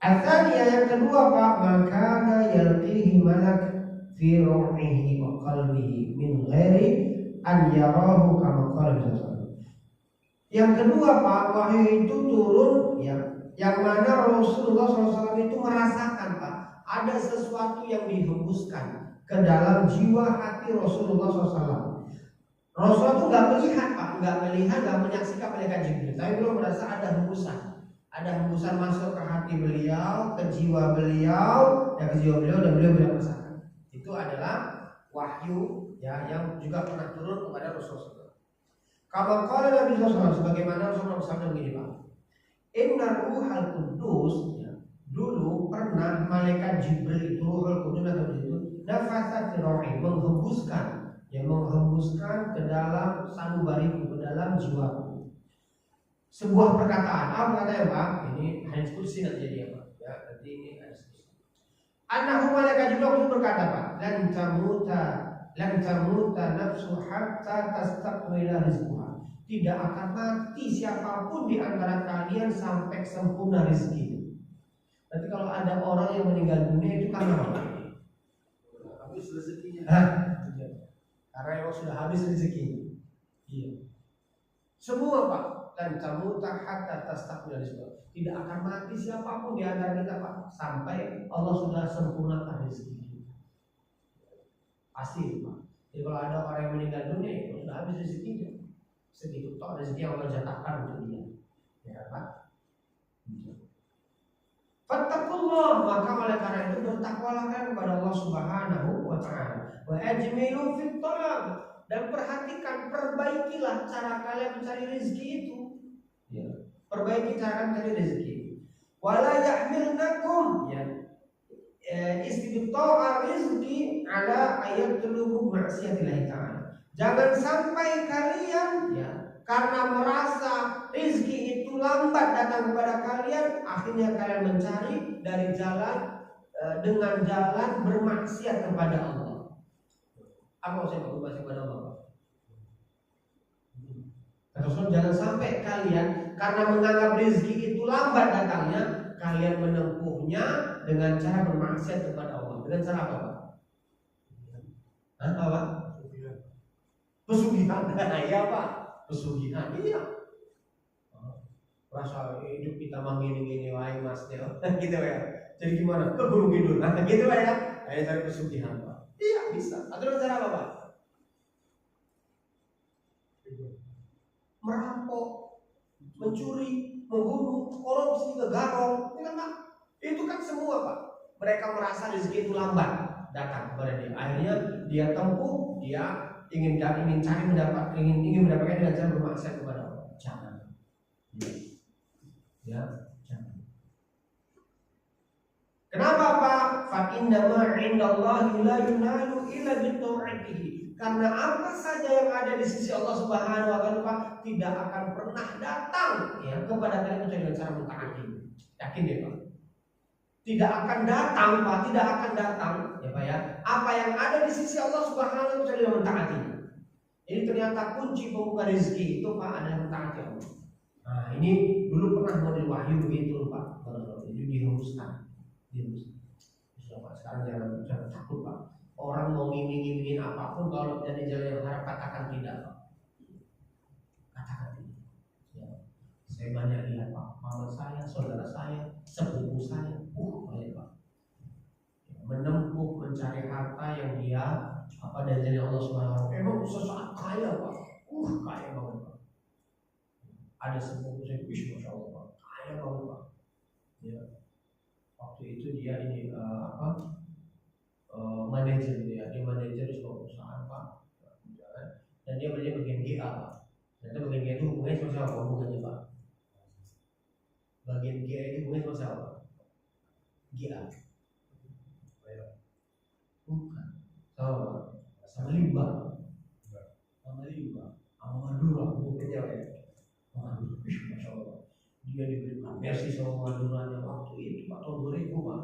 Speaker 2: Asalnya yang kedua Pak, maka yalqihi malak fi ruhihi wa qalbihi min ghairi an yarahu kama qala sallallahu. Yang kedua Pak, wahyu itu turun ya, yang mana Rasulullah SAW itu merasakan Pak, ada sesuatu yang dihembuskan ke dalam jiwa hati Rasulullah SAW. Rasulullah itu nggak melihat Pak, nggak menyaksikan malaikat Jibril, tapi beliau merasa ada hembusan masuk ke hati beliau, ke jiwa beliau, dan beliau merasakan. Itu adalah wahyu ya yang juga pernah turun kepada Rasulullah. Kalau Nabi SAW sebagaimana Rasulullah bersabda begini Pak, Inna Ruhal Qudus ya, dulu pernah malaikat Jibril itu Ruhul Qudus nafasa fi ruhi, menghembuskan ke dalam sanubariku, ke dalam jiwaku. Sebuah perkataan, apa katanya Pak? Ini hadis qudsi nanti jadi ya Pak. Ya, nanti ini hadis qudsi. Annahu malaikat Jibril itu berkata Pak, lan tamuta nafsu hatta tastaqbila rizquha. Tidak akan mati siapapun di antara kalian sampai sempurna rezeki. Nanti kalau ada orang yang meninggal dunia itu karena apa? Habis rezekinya. Karena memang sudah habis rezekinya. Iya. Semua Pak, dan tamuta hatta tastakmila rizqah. Tidak akan mati siapapun di antara kita Pak, sampai Allah sudah sempurnakan rezeki kita. Pasti Pak. Jadi kalau ada orang yang meninggal dunia, itu sudah habis rezekinya. Segitu toh rezeki yang Allah jatahkan untuk dia. Ya Pak. Fattakullah, maka oleh karena itu bertakwalah kan kepada Allah Subhanahu wa taala. Wa ajmilu fit talab, dan perhatikan, perbaikilah cara kalian mencari rezeki itu. Ya. Perbaiki cara mencari rezeki. Wala yahmilnakum, ya. Istibta'a rizqi ala ayat tulubu ma'siyatillahi ta'ala. Jangan sampai kalian, ya, karena merasa rezeki itu lambat datang kepada kalian, akhirnya kalian mencari dari jalan dengan jalan bermaksiat kepada Allah. Apa maksudnya bermaksiat kepada Allah? Rasul, jangan sampai kalian karena menganggap rezeki itu lambat datangnya, kalian menempuhnya dengan cara bermaksiat kepada Allah. Dengan cara apa, Pak? Apa? Pesugihan. Iya, Pak. Pesugihan. Iya. Rasa hidup kita mangini-gini wae Mas ya. Gitu ya. Jadi gimana? Ke Gunung Kidul. Nah, gitu Pak ya. Ayo cari pesugihan, Pak. Iya, bisa. Atau dengan cara apa, Pak? Merampok, mencuri, membunuh, korupsi, ngegarong, ya kan Pak? Itu kan semua Pak. Mereka merasa rezeki itu lambat datang kepada dia. Akhirnya dia tempuh, dia ingin mendapatkan dengan cara bermaksiat kepada Allah. Jangan. Ya, jangan. Kenapa Pak? Fa inna ma 'indallahi la yunalu illa bi ta'atihi. Karena apa saja yang ada di sisi Allah Subhanahu wa taala Pak, tidak akan pernah datang ya kepada kalian kecuali dengan cara mentaati. Yakin deh Pak? Tidak akan datang Pak, tidak akan datang ya Pak ya. Apa yang ada di sisi Allah Subhanahu wa taala kecuali dengan mentaati. Jadi ternyata kunci pembuka rezeki itu Pak adalah mentaati Allah. Nah, ini dulu pernah mau diwahyu begitu Pak. Jadi dirumuskan. Sudah Pak, sekarang jangan takut Pak. Orang mau ngiming-ngimingin apapun, kalau dari jalan yang harap katakan tidak Pak. Katakan tidak ya. Saya banyak lihat Pak, mama saya, saudara saya, sepupu saya, banyak Pak, menempuh mencari harta yang dia dari jalan Allah Subhanahu. Emang sesaat kaya Pak, kaya banget Pak. Ada sepupu saya, masya Allah Pak, kaya banget Pak. Ya. Waktu itu dia ini manajer dia manajer di sebuah perusahaan Pak, dan dia berada bagian GA Pak. Dan bagian GA itu hubungannya sama siapa? Hubungannya Pak, bagian GA itu hubungannya sama siapa? GA bukan sama Pak, sama Limba, sama Madura hubungannya ya. Masya Allah, dia diberikan versi sama Maduranya waktu itu Pak, tahun 2000 Pak.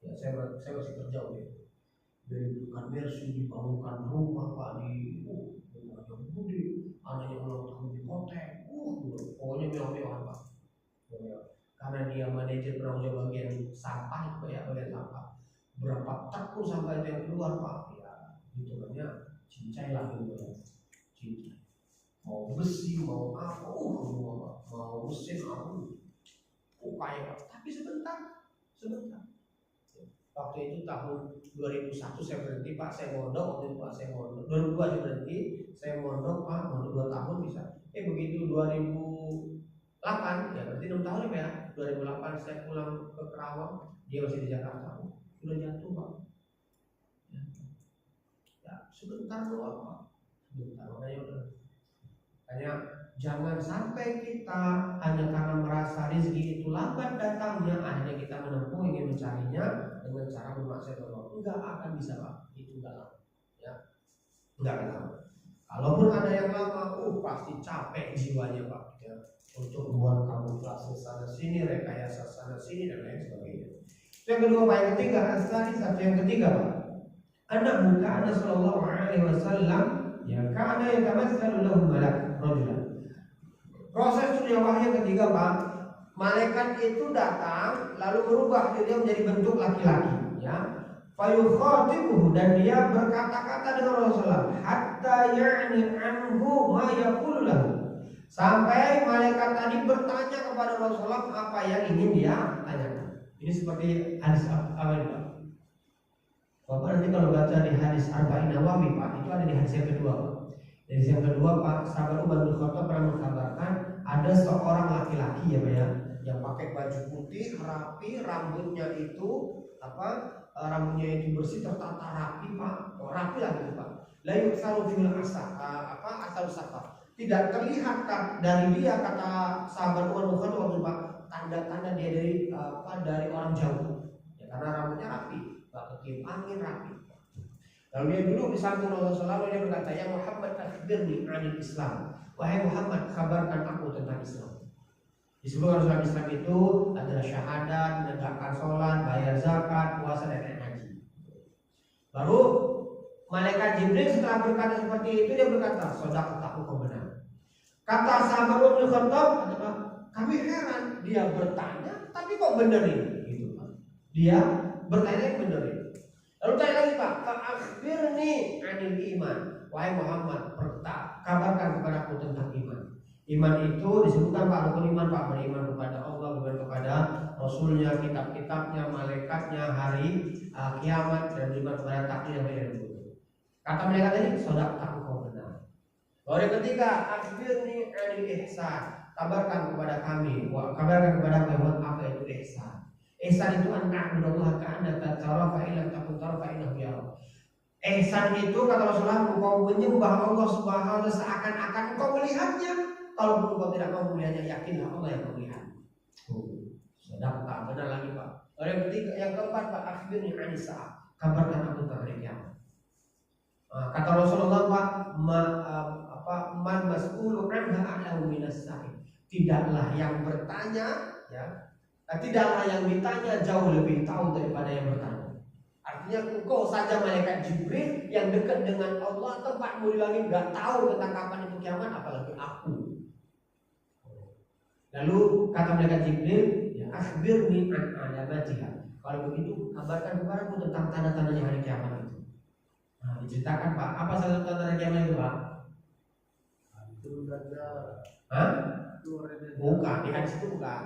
Speaker 2: Ya saya masih kerja ya. Dari diberikan versi, dibangunkan rumah Pak di rumah yang gede, anaknya ulang tahun di hotel, pokoknya mewah-mewahan Pak. Karena dia manajer penanggung jawab bagian sampah itu ya, bagian sampah. Berapa truk sampah itu yang keluar Pak? Ya, hitungannya cincai lah gitu ya. Cincai. Mau besi, mau apa, semua Pak. Mau mesin apa, kaya Pak. Tapi sebentar. Waktu itu tahun 2001 saya berhenti Pak, saya mondok waktu itu Pak, saya mondok 2002 saya berhenti, saya mondok Pak, mondok 2 tahun bisa. Begitu 2008 ya berarti 6 tahun ya, 2008 saya pulang ke Kerawang, dia masih di Jakarta, sudah jatuh Pak. Ya sebentar doang Pak, sebentar makanya jangan sampai kita hanya karena merasa rezeki itu lambat datangnya, akhirnya kita menempuh ingin mencarinya dengan cara bermaksiat Allah. Enggak akan bisa Pak, itu enggak lama ya, enggak akan lama. Kalaupun ada yang lama, pasti capek jiwanya Pak ya, untuk membuat kamuflase sana sini, rekayasa sana sini dan lain sebagainya. Yang kedua Pak, yang ketiga yang ketiga Pak, anak muka anak sallallahu alaihi wasallam ya kana yatamassalu lahu malak rajulan. Proses dunia wahyu yang ketiga Pak, malaikat itu datang lalu berubah dia menjadi bentuk laki-laki ya. Fayukhatibuhu, dan dia berkata-kata dengan Rasulullah hatta ya'ni anhu ma yaqulu lahu, Sampai malaikat tadi bertanya kepada Rasulullah apa yang ingin dia tanyakan. Ini seperti hadis apa ini Pak? Bapak nanti kalau baca di hadis Arba'in Nawawi Pak, itu ada di hadis yang kedua Pak. Hadis yang kedua Pak, sahabat Umar bin Khattab pernah mengkabarkan ada seorang laki-laki ya Pak ya, yang pakai baju putih, rapi, rambutnya itu rambutnya itu bersih, tertata rapi Pak, rapi lagi Pak. La yusaru fil asal safar. Tidak terlihat dari dia, kata sahabat Umar bin Khattab Pak, tanda-tanda dia dari orang jauh. Ya, karena rambutnya rapi, Pak, ketiup angin rapi. Lalu dia duduk di samping Rasulullah, lalu dia berkata, "Ya Muhammad, akhbirni 'anil Islam." Wahai Muhammad, kabarkan aku tentang Islam. Disebutkan Rasulullah Islam itu adalah syahadat, menegakkan sholat, bayar zakat, puasa dan haji. Baru malaikat Jibril setelah berkata seperti itu, dia berkata, "Shadaqta, kau benar." Kata sahabat Umar bin Khattab, kami heran, dia bertanya tapi kok benerin gitu Pak. Dia bertanya benerin. Lalu tanya lagi Pak, "Akhbirni 'anil iman." Wahai Muhammad, kabarkan kepadaku tentang iman. Iman itu disebutkan Pak, rukun iman Pak, beriman kepada Allah, beriman kepada Rasulnya, kitab-kitabnya, malaikatnya, hari kiamat, dan beriman kepada takdir yang baik. Kata mereka tadi, "Shadaqta, kau benar." Lalu yang ketiga, "Akhbirni 'anil ihsan." Kabarkan kepada kami, kabarkan kepada kami apa itu ihsan. Ihsan itu an-ta'budallaha ka'annaka tarahu fa in lam takun tarahu fa innahu yarak. Ihsan itu kata Rasulullah, engkau menyembah Allah Subhanahu wa taala seakan-akan engkau melihatnya. Kalaupun engkau tidak mau melihatnya, yakinlah Allah yang melihat. Sedap tak benar lagi Pak. Lalu yang ketiga, yang keempat Pak, akhbirni 'anis sa'ah. Kabarkan aku tentang hari kiamat. Kata Rasulullah Pak, man mas'ulu 'anha a'lamu minas sa'il. Tidaklah yang bertanya tidaklah yang ditanya jauh lebih tahu daripada yang bertanya. Artinya engkau saja malaikat Jibril yang dekat dengan Allah, tempatmu di langit, gak tahu tentang kapan itu kiamat, apalagi aku. Lalu kata malaikat Jibril, "Ya akhbirni an alamatiha." Kalau begitu kabarkan kepadaku tentang tanda-tandanya hari kiamat itu. Nah, diceritakan Pak, apa saja tanda hari kiamat itu Pak? Bukan, di hadis itu bukan.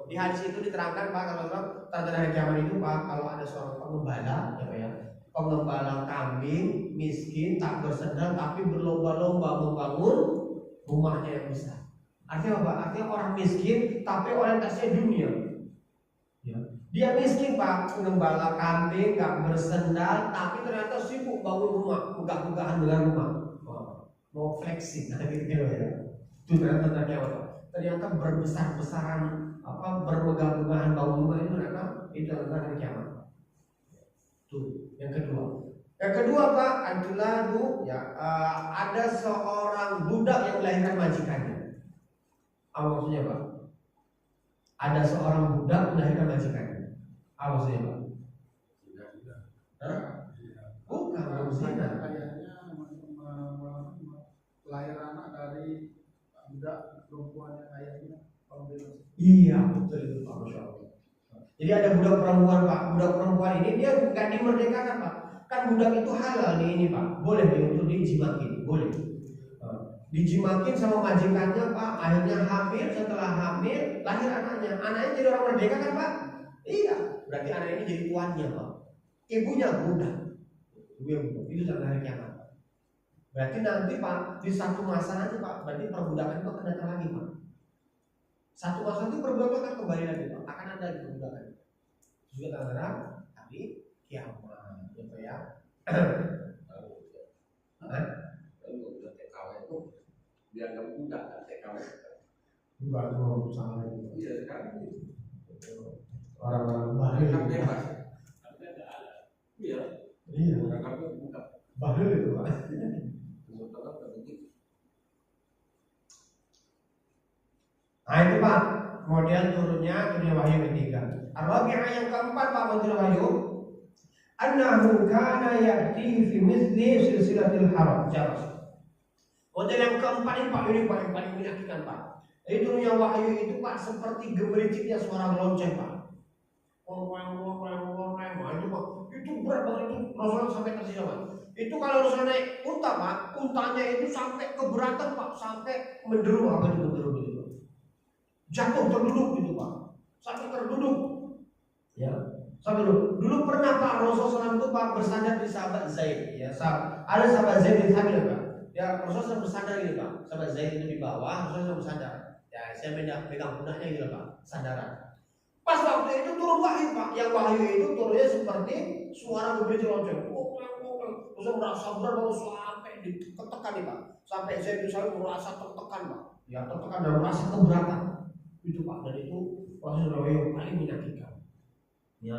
Speaker 2: Di hadis itu diterangkan Pak, kalau tanda hari kiamat itu Pak, kalau ada seorang pengembala, pengembala kambing miskin, tak bersendal, tapi berlomba-lomba membangun rumahnya yang besar. Artinya apa? Artinya orang miskin, tapi orientasinya dunia. Dia miskin Pak, pengembala kambing, tak bersendal, tapi ternyata sibuk bangun rumah, megah-megahan dengan rumah. Mau flexing, gitu ya. Itu ternyata ternyata berbesar-besaran, bermegah-megahan bangun rumah itu ternyata itu adalah hari kiamat. Tuh, yang kedua. Yang kedua Pak, antuladu ada seorang budak yang melahirkan majikannya. Apa maksudnya Pak? Ada seorang budak melahirkan majikannya. Apa maksudnya Pak? Bukan, maksudnya
Speaker 3: lahir anak dari budak perempuan yang ayahnya
Speaker 2: iya betul itu Pak, Masya Allah. Jadi ada budak perempuan Pak, budak perempuan ini dia nggak dimerdekakan Pak. Kan budak itu halal di ini Pak, boleh untuk dijimakin, boleh. Dijimakin sama majikannya Pak, akhirnya hamil, setelah hamil lahir anaknya jadi orang merdeka kan Pak? Iya, berarti anak ini jadi tuannya Pak. Ibunya budak, itu tanda hari kiamat. Berarti nanti Pak, di satu masa nanti Pak, berarti perbudakan itu akan datang lagi Pak. Satu masa itu perbudakan akan kembali lagi Pak, akan ada di perbudakan. Juga tanda hari kiamat, gitu ya.
Speaker 4: Dianggap budak kan TKW.
Speaker 1: Bukan cuma usaha itu.
Speaker 4: Iya kan.
Speaker 1: Orang-orang bahaya.
Speaker 4: Kan bebas. Iya.
Speaker 1: Iya.
Speaker 4: Orang kami budak.
Speaker 1: Bahaya itu Pak.
Speaker 2: Nah itu Pak, kemudian turunnya wahyu ketiga. Ar-rabi'ah yang keempat Pak Menteri Wahyu, annahu kana ya'ti fi mithli silsilatil haram jaras. Model yang keempat ini Pak, ini Pak yang paling menyakitkan Pak. Jadi turunnya wahyu itu Pak seperti gemericiknya suara lonceng Pak. Itu Pak, itu berat banget, itu Rasulullah sampai tersisa Pak. Itu kalau Rasulullah naik unta Pak, untanya itu sampai keberatan Pak, sampai menderu, apa itu menderu gitu Pak. Jatuh terduduk gitu Pak, sampai terduduk. Ya, sampai dulu pernah Pak Rasulullah SAW itu Pak bersandar di sahabat Zaid. Ya, ada sahabat Zaid bin Thabit Pak. Ya Rasulullah SAW bersandar gitu Pak, sahabat Zaid itu di bawah, Rasulullah SAW bersandar. Ya, saya pegang punaknya gitu Pak, sandaran. Pas waktu itu turun wahyu Pak, yang wahyu itu turunnya seperti suara berbiji lonceng. Terus merasa berat bahwa sampai ditekan nih Pak, sampai saya bisa merasa tertekan Pak, ya tertekan dan merasa keberatan itu Pak, dan itu proses wahyu yang paling menyakitkan, ya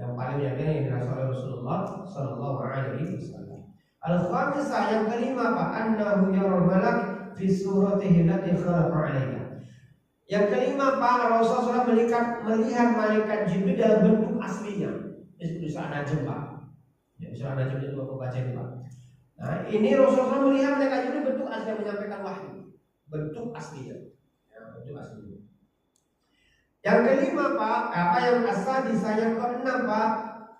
Speaker 2: yang paling menyakitkan yang dirasakan oleh Rasulullah Sallallahu Alaihi Wasallam. Al-khamisah yang kelima Pak, annahu yaral malak fi suratihi allati khalaqa 'alaiha. Yang kelima Pak, Rasulullah SAW melihat malaikat Jibril dalam bentuk aslinya. Ini surah An-Najm Pak. Ya, surah An-Najm itu Bapak baca ini Pak. Nah, ini Rasulullah SAW melihat malaikat Jibril bentuk aslinya, menyampaikan wahyu. Bentuk aslinya. Ya, bentuk aslinya. Yang kelima Pak, apa yang as-sadisah yang keenam Pak?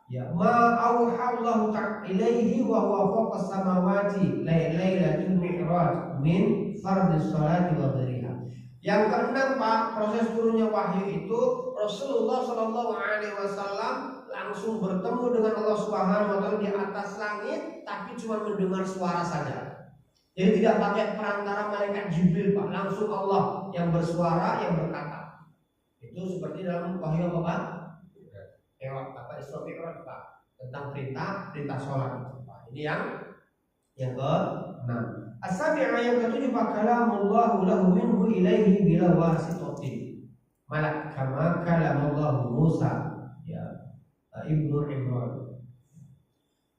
Speaker 2: Ya, ma auhallahu ta'ala ilaihi wa huwa fawqa samawati lailatul mi'raj min fardhis salati wa ghairiha. Yang keenam Pak, proses turunnya wahyu itu Rasulullah Shallallahu Alaihi Wasallam langsung bertemu dengan Allah Subhanahu Wa Taala di atas langit, tapi cuma mendengar suara saja. Jadi tidak pakai perantara malaikat Jibril Pak, langsung Allah yang bersuara, yang berkata. Itu seperti dalam wahyu apa Pak? Isra Mi'raj Pak, tentang perintah sholat Pak. Ini yang ke-6. As-sabi'ah yang ketujuh Pak, kalamullahu lahu minhu ilaihi bila wasitatin. Malak kama kalamullahu Musa ya Ibnu Imran.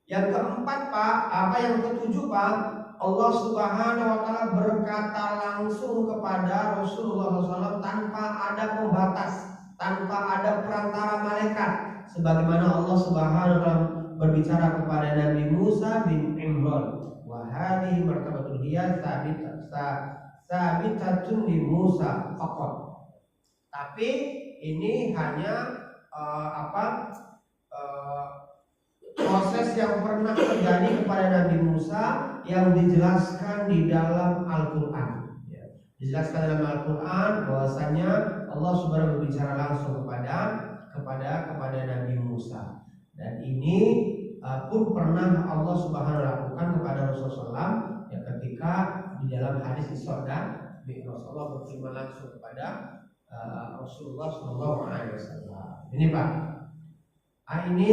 Speaker 2: Yang keempat Pak, apa yang ketujuh Pak? Allah Subhanahu wa taala berkata langsung kepada Rasulullah SAW tanpa ada pembatas, tanpa ada perantara malaikat, sebagaimana Allah Subhanahu wa taala berbicara kepada Nabi Musa bin Imran. Wa hadhihi martabatul hiya sabitatun li Musa faqat. Tapi ini hanya proses yang pernah terjadi kepada Nabi Musa yang dijelaskan di dalam Al-Qur'an. Ya. Dijelaskan dalam Al-Qur'an bahwasanya Allah Subhanahu berbicara langsung kepada Nabi Musa. Dan ini pun pernah Allah Subhanahu lakukan kepada Rasulullah SAW ya, ketika di dalam hadis Isra dan Mi'raj Allah berfirman langsung kepada Rasulullah SAW. Ini Pak. Ini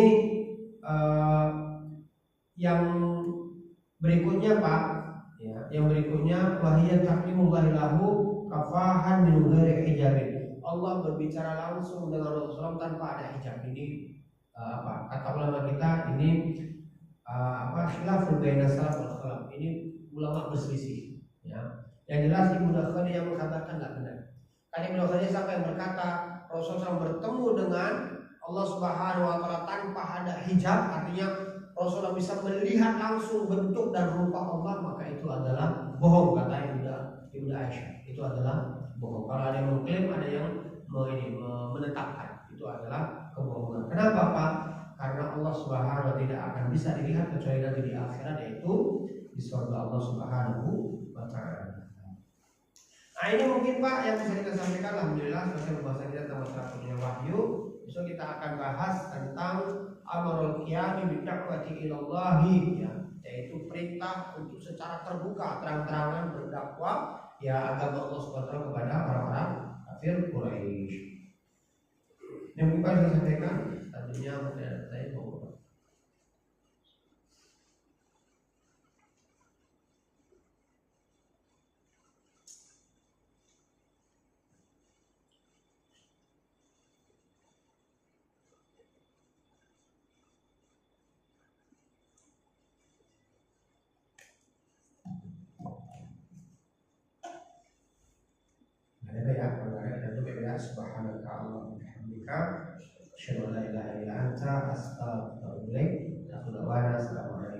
Speaker 2: yang berikutnya Pak. Ya, yang berikutnya wahiyat taklimullahi lahu kafahan min ghairi hijabin. Allah berbicara langsung dengan Rasulullah tanpa ada hijab. Ini kata ulama kita ini khilaful baina salaf wal khalaf. Ini ulama berselisih ya. Yang jelas Ibnu Khaldun yang mengatakan tidak benar. Karena Ibnu Khaldun sampai berkata Rasulullah bertemu dengan Allah Subhanahu wa taala tanpa ada hijab, artinya Rasulullah bisa melihat langsung bentuk dan rupa Allah, maka itu adalah bohong, kata Ibnu Aisyah. Itu adalah bohong. Kalau ada yang mengklaim, ada yang menetapkan, itu adalah kebohongan. Kenapa Pak? Karena Allah Subhanahu wa tidak akan bisa dilihat kecuali nanti di akhirat, yaitu di surga Allah Subhanahu wa taala. Nah, ini mungkin Pak yang bisa kita sampaikan. Alhamdulillah selesai pembahasan kita tentang masalah turunnya wahyu. Besok kita akan bahas tentang amarul qiyami bidda'wati ilallahi ya, yaitu perintah untuk secara terbuka terang-terangan berdakwah ya agama Allah Subhanahu wa taala kepada orang-orang kafir Quraisy. Yang bukan saya sampaikan tadinya saya mau subhanaka Allahumma wa bihamdika asyhadu an la ilaha illa anta astaghfiruka wa atubu ilaik. Assalamualaikum.